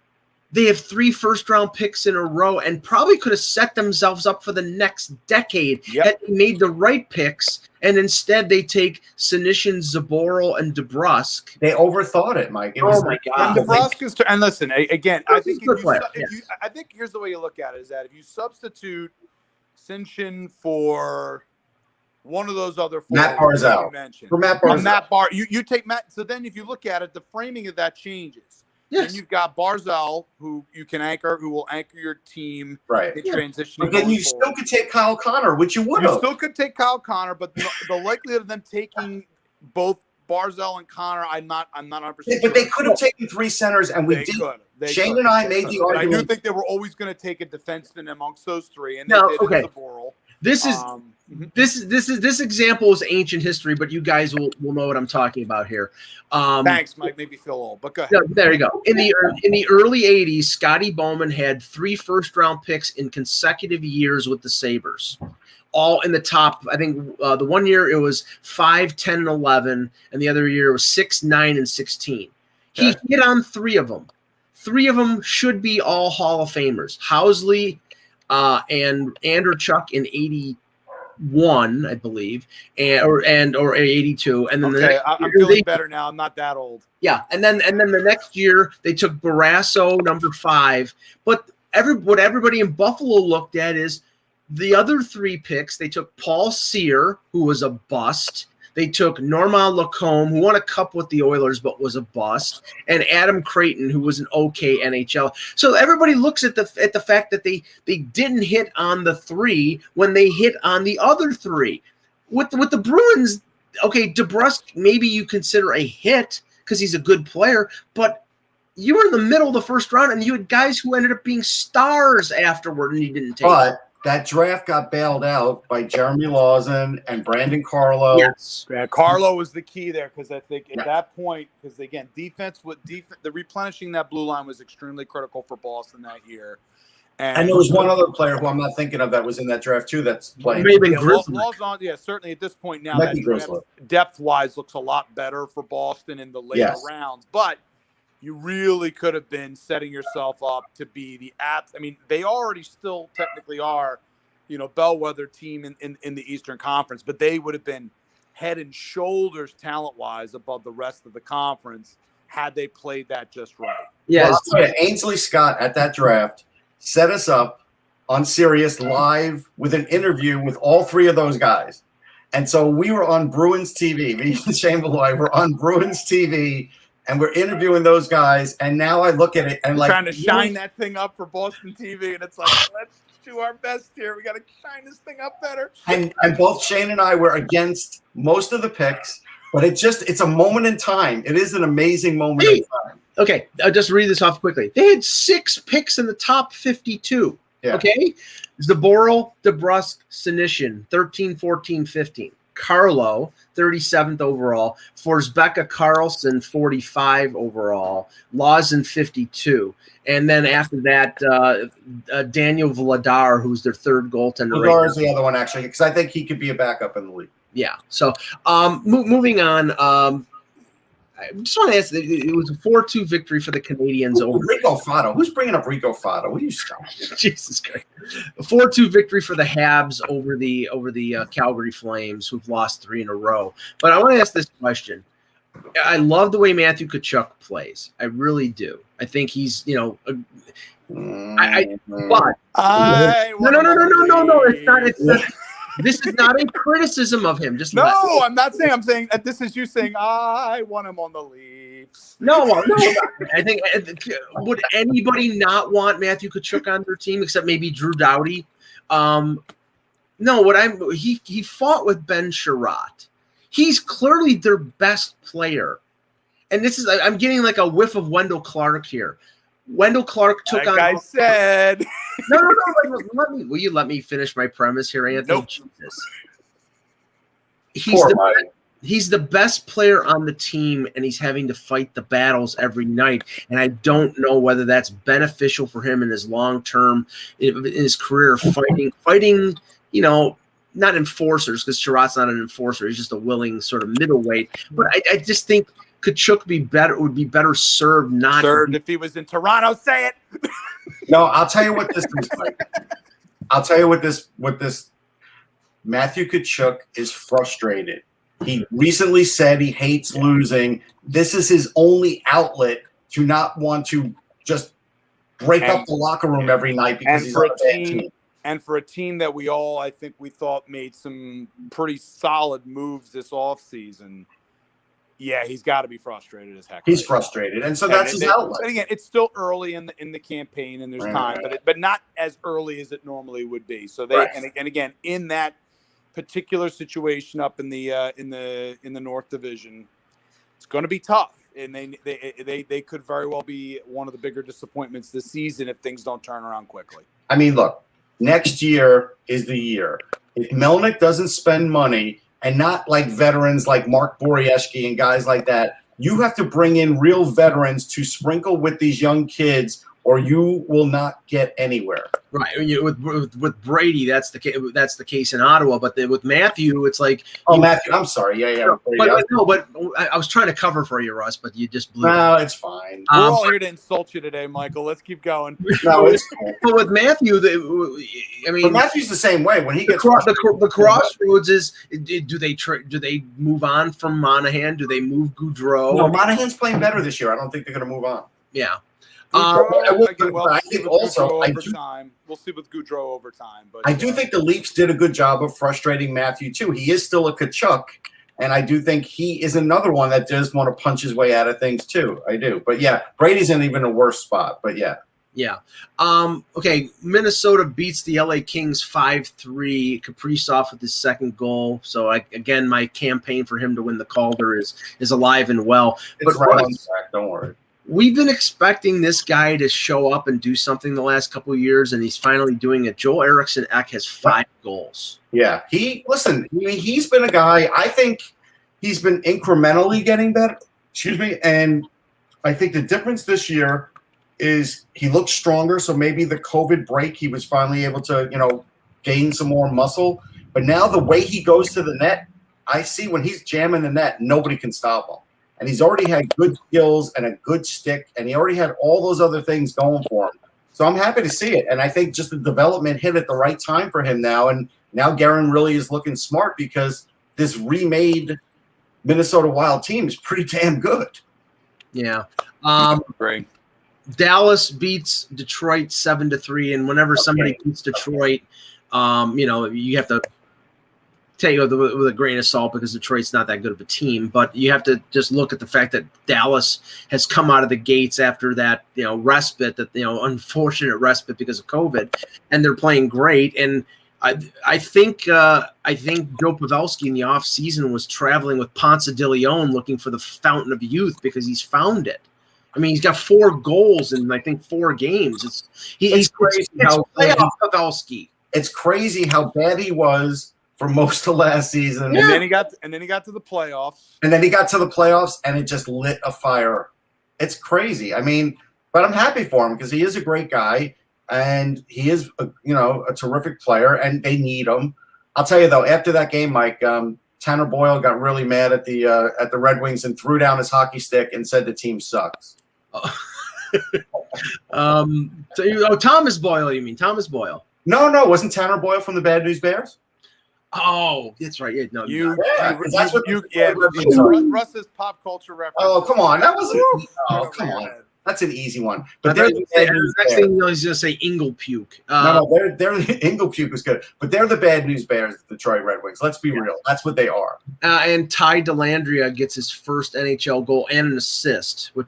they have 3 first-round picks in a row and probably could have set themselves up for the next decade had they made the right picks, and instead they take Senyshyn, Zaboral, and DeBrusk. They overthought it, Mike. My God. And DeBrusk is – and listen, again, I think I think here's the way you look at it, is that if you substitute Senyshyn for one of those other four Matt Barzal. For Matt Barzal. You take Matt – so then if you look at it, the framing of that changes. Yes. And you've got Barzal, who you can anchor, who will anchor your team in transition. But then you still could take Kyle Connor, which you would have. You still could take Kyle Connor, but the likelihood of them taking both Barzal and Connor, I'm not 100%. But they could have taken 3 centers, and we did. Shane and I made the argument. I do think they were always going to take a defenseman amongst those 3, and they did in Zaboral. This example is ancient history, but you guys will know what I'm talking about here. Thanks, Mike. Made me feel old, but go ahead. There you go. In the early '80s, Scotty Bowman had 3 first-round picks in consecutive years with the Sabres, all in the top. I think the one year it was 5, 10, and 11, and the other year it was 6, 9, and 16. He hit on 3 of them. 3 of them should be all Hall of Famers. Housley. And Andrechuk in 81, I believe, or 82, and then I'm feeling better now. I'm not that old. Yeah, and then the next year they took Barrasso, number 5. But what everybody in Buffalo looked at is the other 3 picks. They took Paul Cyr, who was a bust. They took Normand Lacombe, who won a cup with the Oilers but was a bust, and Adam Creighton, who was an okay NHL. So everybody looks at the fact that they didn't hit on the 3 when they hit on the other 3. With the Bruins, okay, DeBrusk, maybe you consider a hit because he's a good player, but you were in the middle of the first round, and you had guys who ended up being stars afterward, and you didn't take them. That draft got bailed out by Jeremy Lawson and Brandon Carlo. Yes. Yeah, Carlo was the key there because I think at that point, because again, the replenishing that blue line was extremely critical for Boston that year. And there was one other player who I'm not thinking of that was in that draft too that's playing. Maybe Lawson, certainly at this point now, that draft, depth-wise looks a lot better for Boston in the later rounds. But you really could have been setting yourself up to be the I mean, they already still technically are, bellwether team in the Eastern Conference, but they would have been head and shoulders talent-wise above the rest of the conference had they played that just right. Yes. Well, Ainsley Scott at that draft set us up on Sirius live with an interview with all 3 of those guys. And so we were on Bruins TV. Me and Shane Malloy were on Bruins TV. And we're interviewing those guys, and now I look at it and trying to shine that thing up for Boston TV, and it's like, let's do our best here. We got to shine this thing up better. And both Shane and I were against most of the picks, but it's a moment in time. It is an amazing moment in time. Okay, I'll just read this off quickly. They had 6 picks in the top 52. Yeah. Okay, Zaboral, DeBrusk, Senyshyn, 13, 14, 15. Carlo, 37th overall. Forsbacka Karlsson, 45 overall. Lawson, 52. And then after that, Daniel Vladar, who's their 3rd goaltender. Vladar is the other one, actually, because I think he could be a backup in the league. Yeah. So moving on, I just want to ask, it was a 4-2 victory for the Canadians over Rico Fotto. Who's bringing up Rico Fotto? Will you stop? Jesus Christ. A 4-2 victory for the Habs over the Calgary Flames, who've lost 3 in a row. But I want to ask this question. I love the way Matthew Tkachuk plays. I really do. I think he's, but no. It's not. This is not a criticism of him. Just I'm not saying. I'm saying that this is you saying I want him on the Leafs. No. I think would anybody not want Matthew Tkachuk on their team except maybe Drew Doughty? No. He fought with Ben Sherratt. He's clearly their best player, and this is I'm getting like a whiff of Wendell Clark here. Wendell Clark took on. Like I said. No. Will you let me finish my premise here, Anthony? Nope. He's the best player on the team, and he's having to fight the battles every night. And I don't know whether that's beneficial for him in his long term, in his career, fighting. Not enforcers, because Sherratt's not an enforcer. He's just a willing sort of middleweight. But I just think Tkachuk would be better served not. Served if he was in Toronto. Say it. No, I'll tell you what this is like. I'll tell you what this Matthew Tkachuk is frustrated. He recently said he hates losing. This is his only outlet to not want to just break up the locker room every night because he's on a bad team. And for a team that I think we thought made some pretty solid moves this offseason, yeah, he's got to be frustrated as heck. He's frustrated, and so that's his outlet. And again, it's still early in the campaign, and there's time, but not as early as it normally would be. So and again, in that particular situation up in the North Division, it's going to be tough, and they could very well be one of the bigger disappointments this season if things don't turn around quickly. I mean, look. Next year is the year. If Melnyk doesn't spend money, and not like veterans like Mark Borieski and guys like that, you have to bring in real veterans to sprinkle with these young kids, or you will not get anywhere. Right. With Brady, that's the case in Ottawa. But with Matthew, it's like Matthew. I'm sorry. Yeah. But I was trying to cover for you, Russ. But you just blew. No, it's fine. We're all here to insult you today, Michael. Let's keep going. No, it's cool. But with Matthew, but Matthew's the same way. When he gets the crossroads is: do they move on from Monahan? Do they move Gaudreau? No, Monahan's playing better this year. I don't think they're going to move on. Yeah. We'll see with Gaudreau over time. But I do think the Leafs did a good job of frustrating Matthew too. He is still a Tkachuk, and I do think he is another one that does want to punch his way out of things too. I do, but yeah, Brady's in even a worse spot. But yeah. Yeah. Okay. Minnesota beats the LA Kings 5-3. Kaprizov with his second goal. So again, my campaign for him to win the Calder is alive and well. It's right on track. Don't worry. We've been expecting this guy to show up and do something the last couple of years, and he's finally doing it. Joel Eriksson Ek has 5 goals. Yeah. He's been a guy, I think he's been incrementally getting better. And I think the difference this year is he looks stronger. So maybe the COVID break, he was finally able to, gain some more muscle. But now the way he goes to the net, I see when he's jamming the net, nobody can stop him. And he's already had good skills and a good stick, and he already had all those other things going for him. So I'm happy to see it. And I think just the development hit at the right time for him now. And now Guerin really is looking smart because this remade Minnesota Wild team is pretty damn good. Yeah. Great. Dallas beats Detroit 7-3. And whenever somebody beats Detroit, you have to take it with a grain of salt because Detroit's not that good of a team, but you have to just look at the fact that Dallas has come out of the gates after that, respite, unfortunate respite because of COVID, and they're playing great. And I think Joe Pavelski in the off season was traveling with Ponce de Leon looking for the fountain of youth because he's found it. I mean, he's got 4 goals in I think 4 games. He's crazy. It's playoff Pavelski. It's crazy how bad he was for most of last season. And then he got to the playoffs. And then he got to the playoffs and it just lit a fire. It's crazy. I mean, but I'm happy for him because he is a great guy and he is a terrific player and they need him. I'll tell you though, after that game, Mike, Tanner Boyle got really mad at the Red Wings and threw down his hockey stick and said the team sucks. Thomas Boyle, you mean Thomas Boyle? No, wasn't Tanner Boyle from the Bad News Bears? Oh, that's right. Yeah, no, That's what Russ's pop culture reference. Oh, come on. That wasn't. Oh, come on. That's an easy one. But they're the next thing he's going to say Ingle puke. they're Ingle puke was good, but they're the bad news bears, the Detroit Red Wings. Let's be real. That's what they are. And Ty Dellandrea gets his first NHL goal and an assist. Which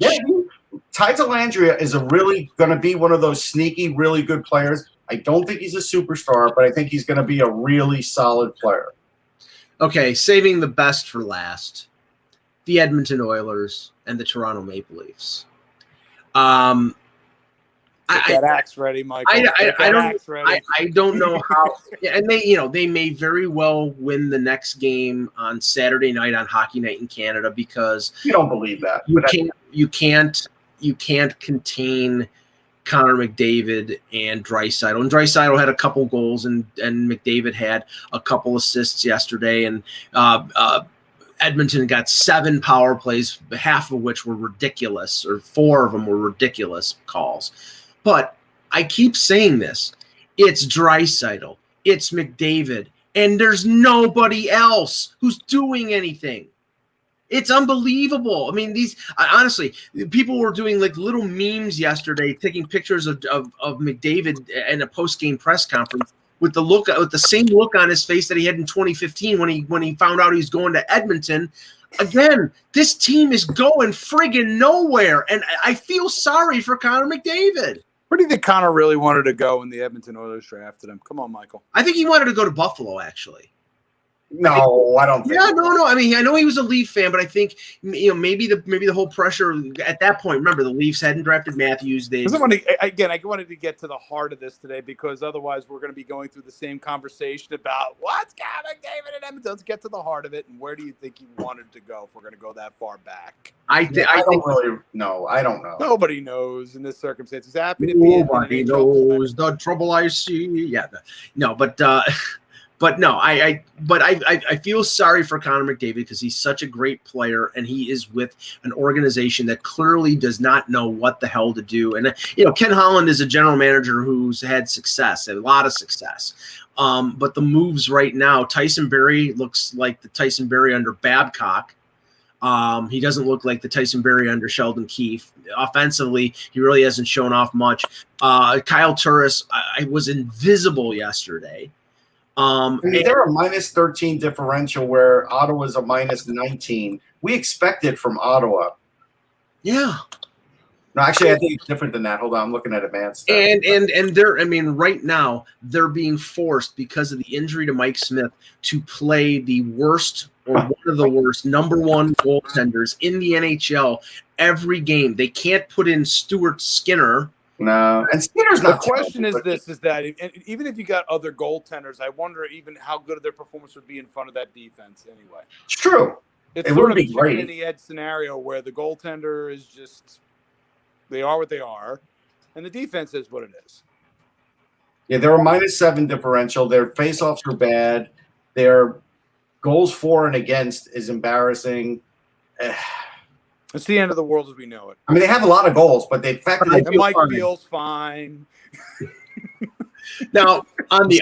Ty Dellandrea is going to be one of those sneaky, really good players. I don't think he's a superstar, but I think he's going to be a really solid player. Okay, saving the best for last. The Edmonton Oilers and the Toronto Maple Leafs. Get that axe ready, Michael. I don't know how, and they may very well win the next game on Saturday night on Hockey Night in Canada because you don't believe that. You can't contain Connor McDavid and Draisaitl. And Draisaitl had a couple goals, and McDavid had a couple assists yesterday, and Edmonton got 7 power plays, half of which were ridiculous, or 4 of them were ridiculous calls. But I keep saying this. It's Draisaitl. It's McDavid. And there's nobody else who's doing anything. It's unbelievable. I mean, honestly, people were doing like little memes yesterday, taking pictures of McDavid in a post-game press conference with the same look on his face that he had in 2015 when he found out he was going to Edmonton. Again, this team is going friggin' nowhere, and I feel sorry for Connor McDavid. Where do you think Connor really wanted to go when the Edmonton Oilers drafted him? Come on, Michael. I think he wanted to go to Buffalo, actually. No, I don't think. Yeah, no. I mean, I know he was a Leaf fan, but I think maybe the whole pressure at that point. Remember, the Leafs hadn't drafted Matthews. I wanted to get to the heart of this today because otherwise we're going to be going through the same conversation about what's Connor McDavid and Edmonton. Let's get to the heart of it, and where do you think he wanted to go? If we're going to go that far back, I don't really know. I don't know. Nobody knows in this circumstance. He's happy to be. Nobody knows the trouble I see. Yeah, no, but. But no, I feel sorry for Connor McDavid because he's such a great player and he is with an organization that clearly does not know what the hell to do. And Ken Holland is a general manager who's had success, a lot of success. But the moves right now, Tyson Barrie looks like the Tyson Barrie under Babcock. He doesn't look like the Tyson Barrie under Sheldon Keefe. Offensively, he really hasn't shown off much. Kyle Turris was invisible yesterday. They're a minus 13 differential where Ottawa's a minus 19. We expect it from Ottawa. Yeah. No, actually, I think it's different than that. Hold on, I'm looking at advanced stuff. And they're, right now they're being forced because of the injury to Mike Smith to play the worst or one of the worst number 1 goaltenders in the NHL every game. They can't put in Stuart Skinner. No, and Skinner's not. The question is that even if you got other goaltenders, I wonder even how good their performance would be in front of that defense anyway. It's true. It's sort of a chicken and the egg scenario where the goaltender is just they are what they are, and the defense is what it is. Yeah, they're a minus 7 differential. Their faceoffs are bad. Their goals for and against is embarrassing. It's the end of the world as we know it. I mean, they have a lot of goals, but Mike feels fine. Now, on the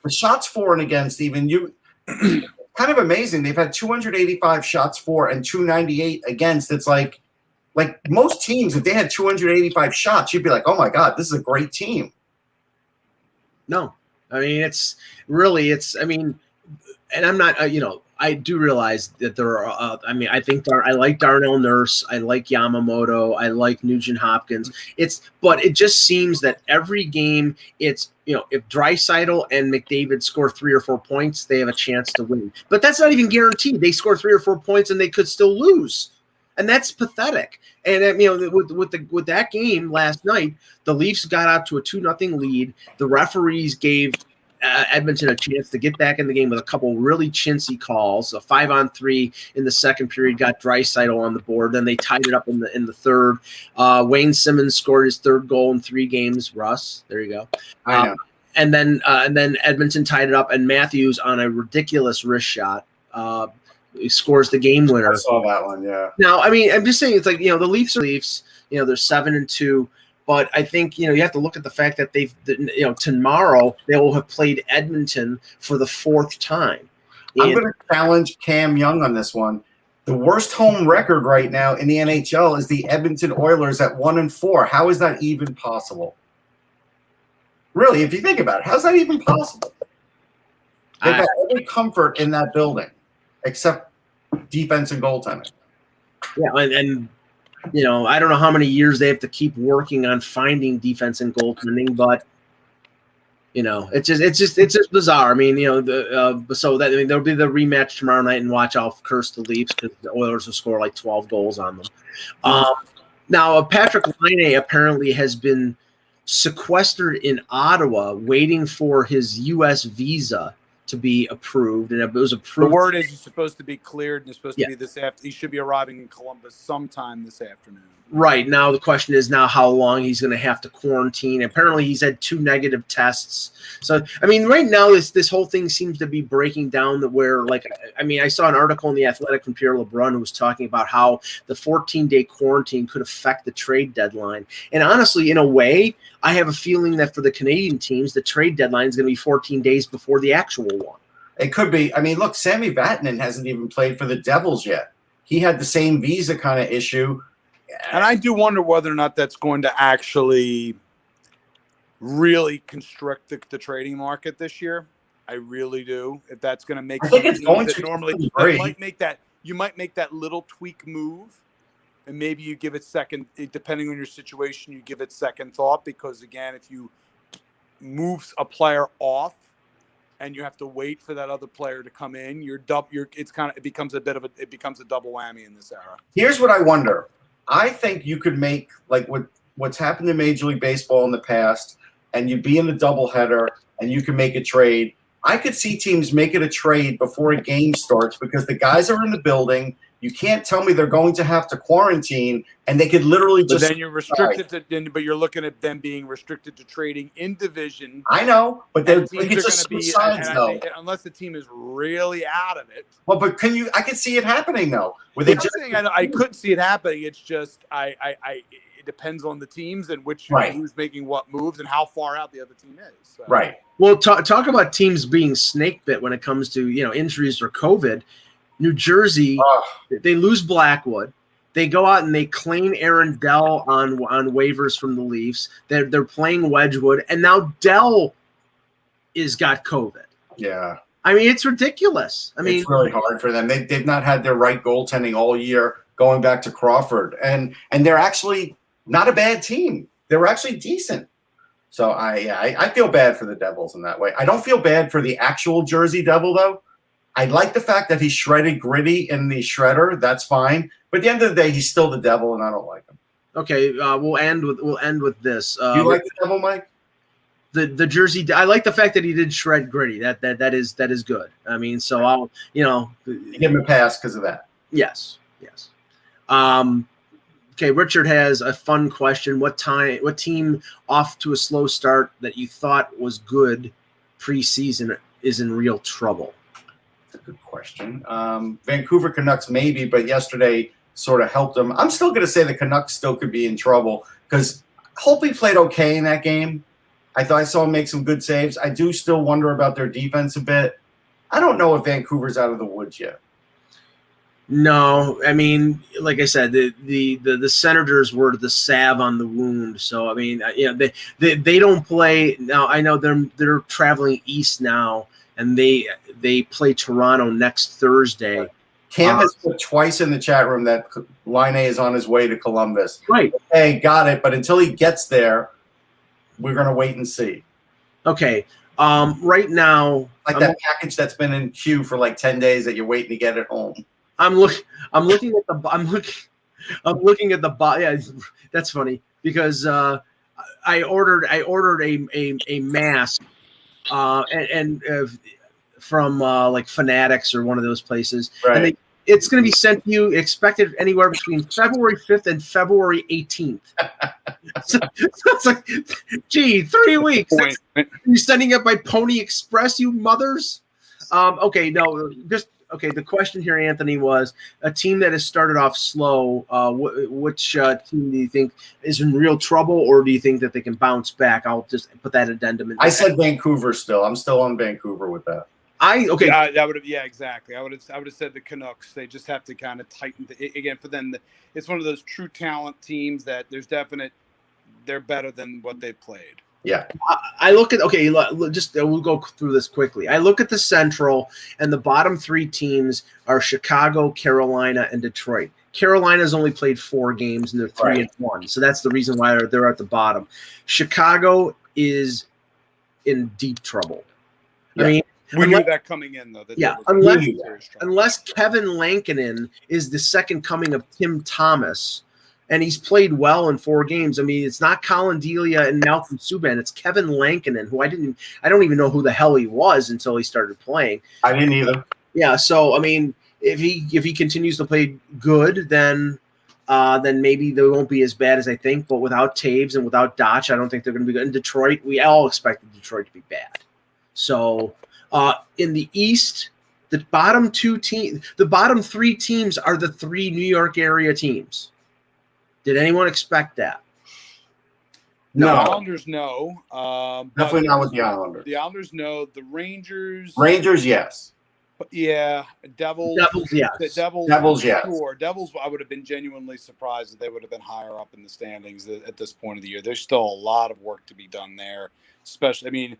shots for and against, even kind of amazing. They've had 285 shots for and 298 against. It's like most teams, if they had 285 shots, you'd be like, oh my God, this is a great team. No, I mean, and I'm not, I do realize that there are, I like Darnell Nurse. I like Yamamoto. I like Nugent Hopkins. But it just seems that every game if Draisaitl and McDavid score 3 or 4 points, they have a chance to win. But that's not even guaranteed. They score 3 or 4 points and they could still lose. And that's pathetic. And with that game last night, the Leafs got out to a 2-0 lead. The referees gave Edmonton a chance to get back in the game with a couple really chintzy calls. A 5-on-3 in the second period got Draisaitl on the board. Then they tied it up in the third. Wayne Simmons scored his 3rd goal in 3 games. Russ, there you go. And then Edmonton tied it up, and Matthews on a ridiculous wrist shot scores the game winner. I saw that one. Yeah. Now, I'm just saying, it's like the Leafs are Leafs. They're 7-2. But I think, you have to look at the fact that tomorrow they will have played Edmonton for the 4th time. I'm going to challenge Cam Young on this one. The worst home record right now in the NHL is the Edmonton Oilers at 1-4. How is that even possible? Really, if you think about it, how's that even possible? They've got every comfort in that building except defense and goaltending. Yeah, and I don't know how many years they have to keep working on finding defense and goaltending, but it's just bizarre. I mean, there'll be the rematch tomorrow night, and watch, I'll curse the Leafs because the Oilers will score like 12 goals on them. Now, Patrick Laine apparently has been sequestered in Ottawa, waiting for his U.S. visa to be approved, and it was approved. The word is he's supposed to be cleared, and it's supposed to be this after. He should be arriving in Columbus sometime this afternoon. Right. Now the question is how long he's going to have to quarantine. Apparently he's had 2 negative tests. So, I mean, right now this whole thing seems to be breaking down I saw an article in The Athletic from Pierre LeBrun who was talking about how the 14-day quarantine could affect the trade deadline. And honestly, in a way, I have a feeling that for the Canadian teams, the trade deadline is going to be 14 days before the actual one. It could be. I mean, look, Sami Vatanen hasn't even played for the Devils yet. He had the same visa kind of issue. And I do wonder whether or not that's going to actually really constrict the trading market this year. I really do. If that's going to make, I think it's going to normally you might make that little tweak move, and maybe you give it second, depending on your situation, you give it second thought, because again, if you move a player off and you have to wait for that other player to come in, it becomes a double whammy in this era. Here's what I wonder. I think you could make like what's happened in Major League Baseball in the past, and you'd be in a doubleheader and you can make a trade. I could see teams making a trade before a game starts because the guys are in the building. You can't tell me they're going to have to quarantine, and they could literally just. But then you're restricted but you're looking at them being restricted to trading in division. I know, but they could just switch sides though. Unless the team is really out of it. Well, but I could see it happening though. I couldn't see it happening. It's just it depends on the teams and who's making what moves and how far out the other team is. So. Right. Well, talk about teams being snake bit when it comes to injuries or COVID. New Jersey, they lose Blackwood. They go out and they claim Aaron Dell on waivers from the Leafs. They're playing Wedgwood, and now Dell is got COVID. Yeah. I mean, it's ridiculous. I mean, it's really hard for them. They've not had their right goaltending all year, going back to Crawford, and they're actually not a bad team. They were actually decent. So I feel bad for the Devils in that way. I don't feel bad for the actual Jersey Devil though. I like the fact that he shredded Gritty in the shredder. That's fine. But at the end of the day, he's still the Devil, and I don't like him. Okay, we'll end with this. You like the Devil, Mike? The Jersey. I like the fact that he did shred Gritty. That is good. I mean, so I'll give him a pass because of that. Yes. Okay, Richard has a fun question. What team off to a slow start that you thought was good preseason is in real trouble? That's a good question. Vancouver Canucks maybe, but yesterday sort of helped them. I'm still going to say the Canucks still could be in trouble because Holtby played okay in that game. I thought I saw him make some good saves. I do still wonder about their defense a bit. I don't know if Vancouver's out of the woods yet. No, I mean, like I said, the Senators were the salve on the wound. So I mean, they don't play now. I know they're traveling east now, and they play Toronto next Thursday. Cam has put twice in the chat room that Laine is on his way to Columbus. Right. Hey, got it. But until he gets there, we're gonna wait and see. Okay. Right now, that package that's been in queue for like 10 days that you're waiting to get at home. I'm looking at the yeah, that's funny because I ordered a mask and from like Fanatics or one of those places, right. And it's going to be sent to you expected anywhere between February 5th and February 18th. so it's like, gee, 3 weeks. You're sending it by Pony Express, you mothers. Okay, no, just okay, the question here, Anthony, was a team that has started off slow. Which team do you think is in real trouble, or do you think that they can bounce back? I'll just put that addendum in. I said Vancouver still. I'm still on Vancouver with that. Okay. That would have, exactly. I would have said the Canucks. They just have to kind of tighten again for them. It's one of those true talent teams that they're better than what they've played. Yeah. I look at we'll go through this quickly. I look at the Central, and the bottom 3 teams are Chicago, Carolina, and Detroit. Carolina's only played 4 games, and they're 3-1, so that's the reason why they're at the bottom. Chicago is in deep trouble. Yeah. I mean, we knew that coming in, though. Unless Kevin Lankinen is the second coming of Tim Thomas, and he's played well in 4 games. I mean, it's not Colin Delia and Malcolm Subban. It's Kevin Lankinen, who I don't even know who the hell he was until he started playing. I didn't either. Yeah, so I mean, if he continues to play good, then maybe they won't be as bad as I think. But without Taves and without Dotch, I don't think they're going to be good. In Detroit, we all expected Detroit to be bad. So in the East, the bottom 3 teams are the 3 New York area teams. Did anyone expect that? No. The Islanders, no. Definitely not with the Islanders. The Islanders, no. The Rangers. Rangers, yes. Yeah. Devils, yes. The Devils, yes. Sure. Devils, I would have been genuinely surprised if they would have been higher up in the standings at this point of the year. There's still a lot of work to be done there. Especially, I mean,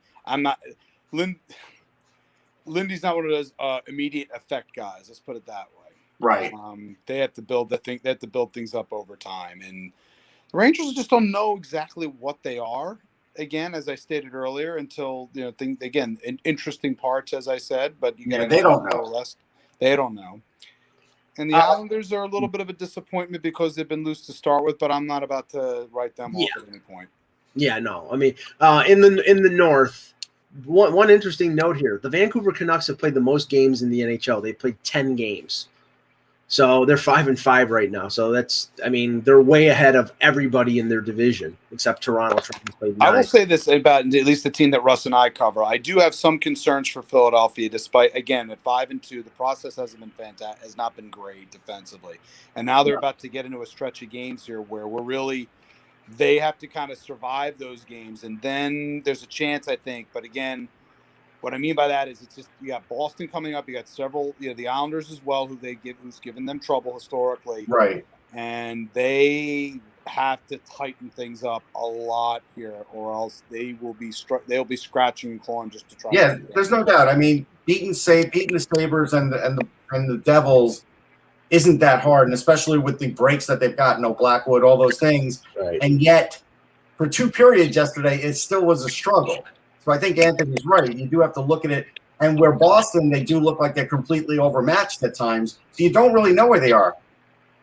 Lindy's not one of those immediate effect guys. Let's put it that way. Right. They have to build They have to build things up over time, and the Rangers just don't know exactly what they are. Again, as I stated earlier, until interesting parts, as I said, but they don't know. They don't know. And the Islanders are a little bit of a disappointment because they've been loose to start with, but I'm not about to write them off at any point. Yeah, no. I mean, in the North, one interesting note here: the Vancouver Canucks have played the most games in the NHL. They played 10 games. So they're 5-5 right now. So they're way ahead of everybody in their division except Toronto. I will say this about at least the team that Russ and I cover. I do have some concerns for Philadelphia, despite, again, at 5-2, the process hasn't been fantastic, has not been great defensively. And now they're about to get into a stretch of games here where they have to kind of survive those games. And then there's a chance, I think. But again, what I mean by that is it's just you got Boston coming up. You got several, the Islanders as well, who's given them trouble historically, right? And they have to tighten things up a lot here, or else they'll be scratching and clawing just to try. Yeah, there's no doubt. I mean, beating the Sabres and the Devils isn't that hard, and especially with the breaks that they've got, Blackwood, all those things, right. And yet for 2 periods yesterday, it still was a struggle. So I think Anthony's right. You do have to look at it. And where Boston, they do look like they're completely overmatched at times. So you don't really know where they are.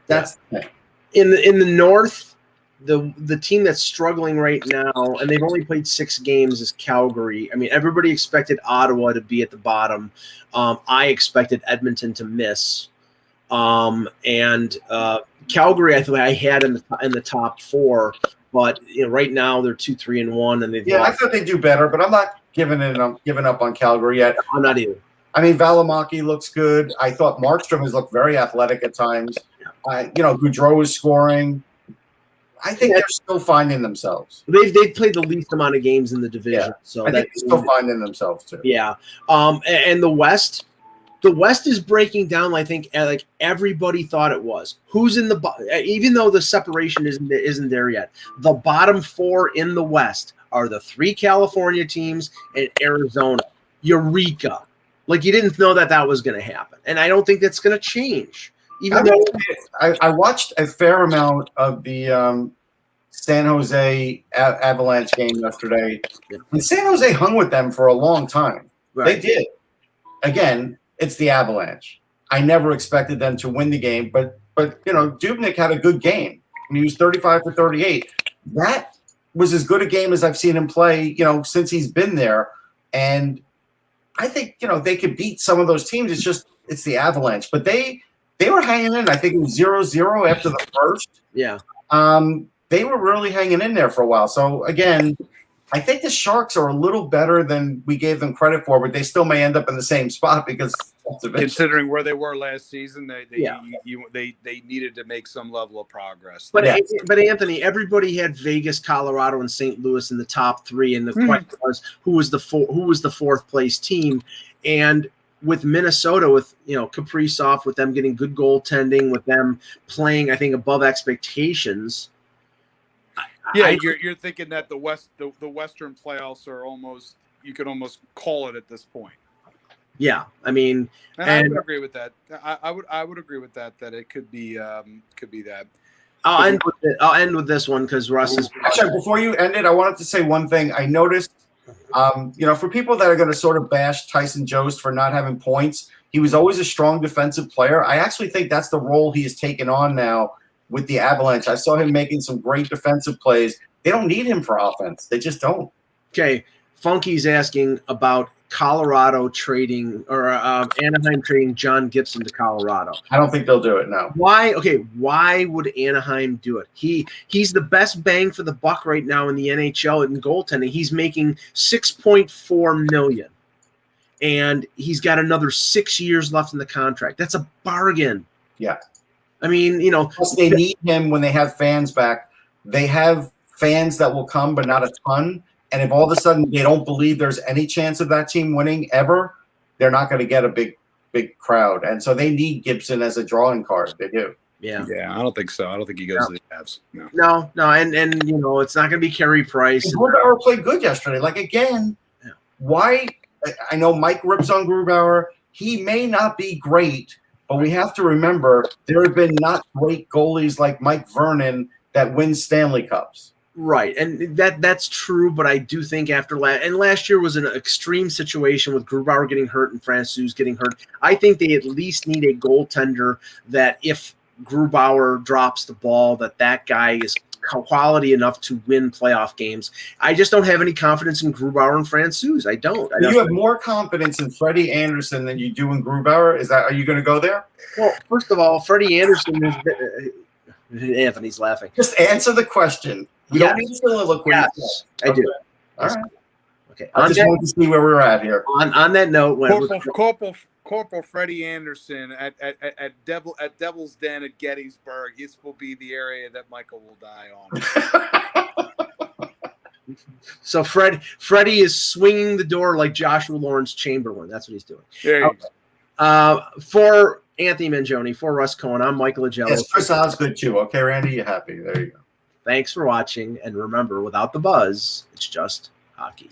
That's the thing. In the North, the team that's struggling right now, and they've only played 6 games, is Calgary. I mean, everybody expected Ottawa to be at the bottom. I expected Edmonton to miss. And Calgary, I had in the top 4. But right now they're 2-3-1, and they've I thought they'd do better, but I'm not giving up on Calgary yet. I'm not either. I mean, Valimaki looks good. I thought Markstrom has looked very athletic at times. Goudreau is scoring. I think they're still finding themselves. They've played the least amount of games in the division, so I think they're still finding themselves too. Yeah. And the West. The West is breaking down, I think, like everybody thought it was. Who's in even though the separation isn't there yet, the bottom 4 in the West are the 3 California teams and Arizona. Eureka. Like, you didn't know that was going to happen. And I don't think that's going to change. I watched a fair amount of the San Jose Avalanche game yesterday. And San Jose hung with them for a long time. Right. They did. Again, it's the Avalanche. I never expected them to win the game, but Dubnyk had a good game. He was 35 for 38. That was as good a game as I've seen him play, since he's been there. And I think, they could beat some of those teams. It's the Avalanche. But they were hanging in. I think it was 0-0 after the first. Yeah. They were really hanging in there for a while. So, again, I think the Sharks are a little better than we gave them credit for, but they still may end up in the same spot because considering where they were last season, they needed to make some level of progress. But Anthony, everybody had Vegas, Colorado, and St. Louis in the top 3, and the question was who was the fourth place team, and with Minnesota, with Kaprizov, with them getting good goaltending, with them playing, I think, above expectations. You're thinking that the Western playoffs are almost, you could almost call it at this point. Yeah, I mean, and I would agree with that. I would agree with that it could be that. I'll end with this one because Russ is. Actually, before you end it, I wanted to say one thing. I noticed, for people that are going to sort of bash Tyson Jost for not having points, he was always a strong defensive player. I actually think that's the role he has taken on now with the Avalanche. I saw him making some great defensive plays. They don't need him for offense. They just don't. Okay, Funky's asking about Colorado trading or Anaheim trading John Gibson to Colorado. I don't think they'll do it, no. Why? Okay, why would Anaheim do it? He's the best bang for the buck right now in the NHL in goaltending. He's making $6.4 million, and he's got another 6 years left in the contract. That's a bargain. Yeah. I mean, plus they need him when they have fans back. They have fans that will come, but not a ton. And if all of a sudden they don't believe there's any chance of that team winning ever, they're not going to get a big crowd. And so they need Gibson as a drawing card. They do. Yeah, I don't think so. I don't think he goes to the Avs. No, and it's not going to be Carey Price. Grubauer played good yesterday. Like, again, why? I know Mike rips on Grubauer. He may not be great, but we have to remember there have been not great goalies like Mike Vernon that win Stanley Cups. Right, and that's true, but I do think after last year was an extreme situation with Grubauer getting hurt and Francouz getting hurt. I think they at least need a goaltender that if Grubauer drops the ball, that guy is quality enough to win playoff games. I just don't have any confidence in Grubauer and Francouz. I don't. You have more confidence in Freddie Anderson than you do in Grubauer? Are you going to go there? Well, first of all, Freddie Anderson is Anthony's laughing. Just answer the question. We don't need soliloquy. Yes, I do. All right. Okay. I just wanted to see where we're at here. On that note, Corporal Freddie Anderson at Devil's Den at Gettysburg. This will be the area that Michael will die on. So Freddie is swinging the door like Joshua Lawrence Chamberlain. That's what he's doing. There you go. For Anthony Mangione, for Russ Cohen, I'm Michael Agello. Yes, Chris Osgood too. Okay, Randy, you happy? There you go. Thanks for watching, and remember, without the buzz, it's just hockey.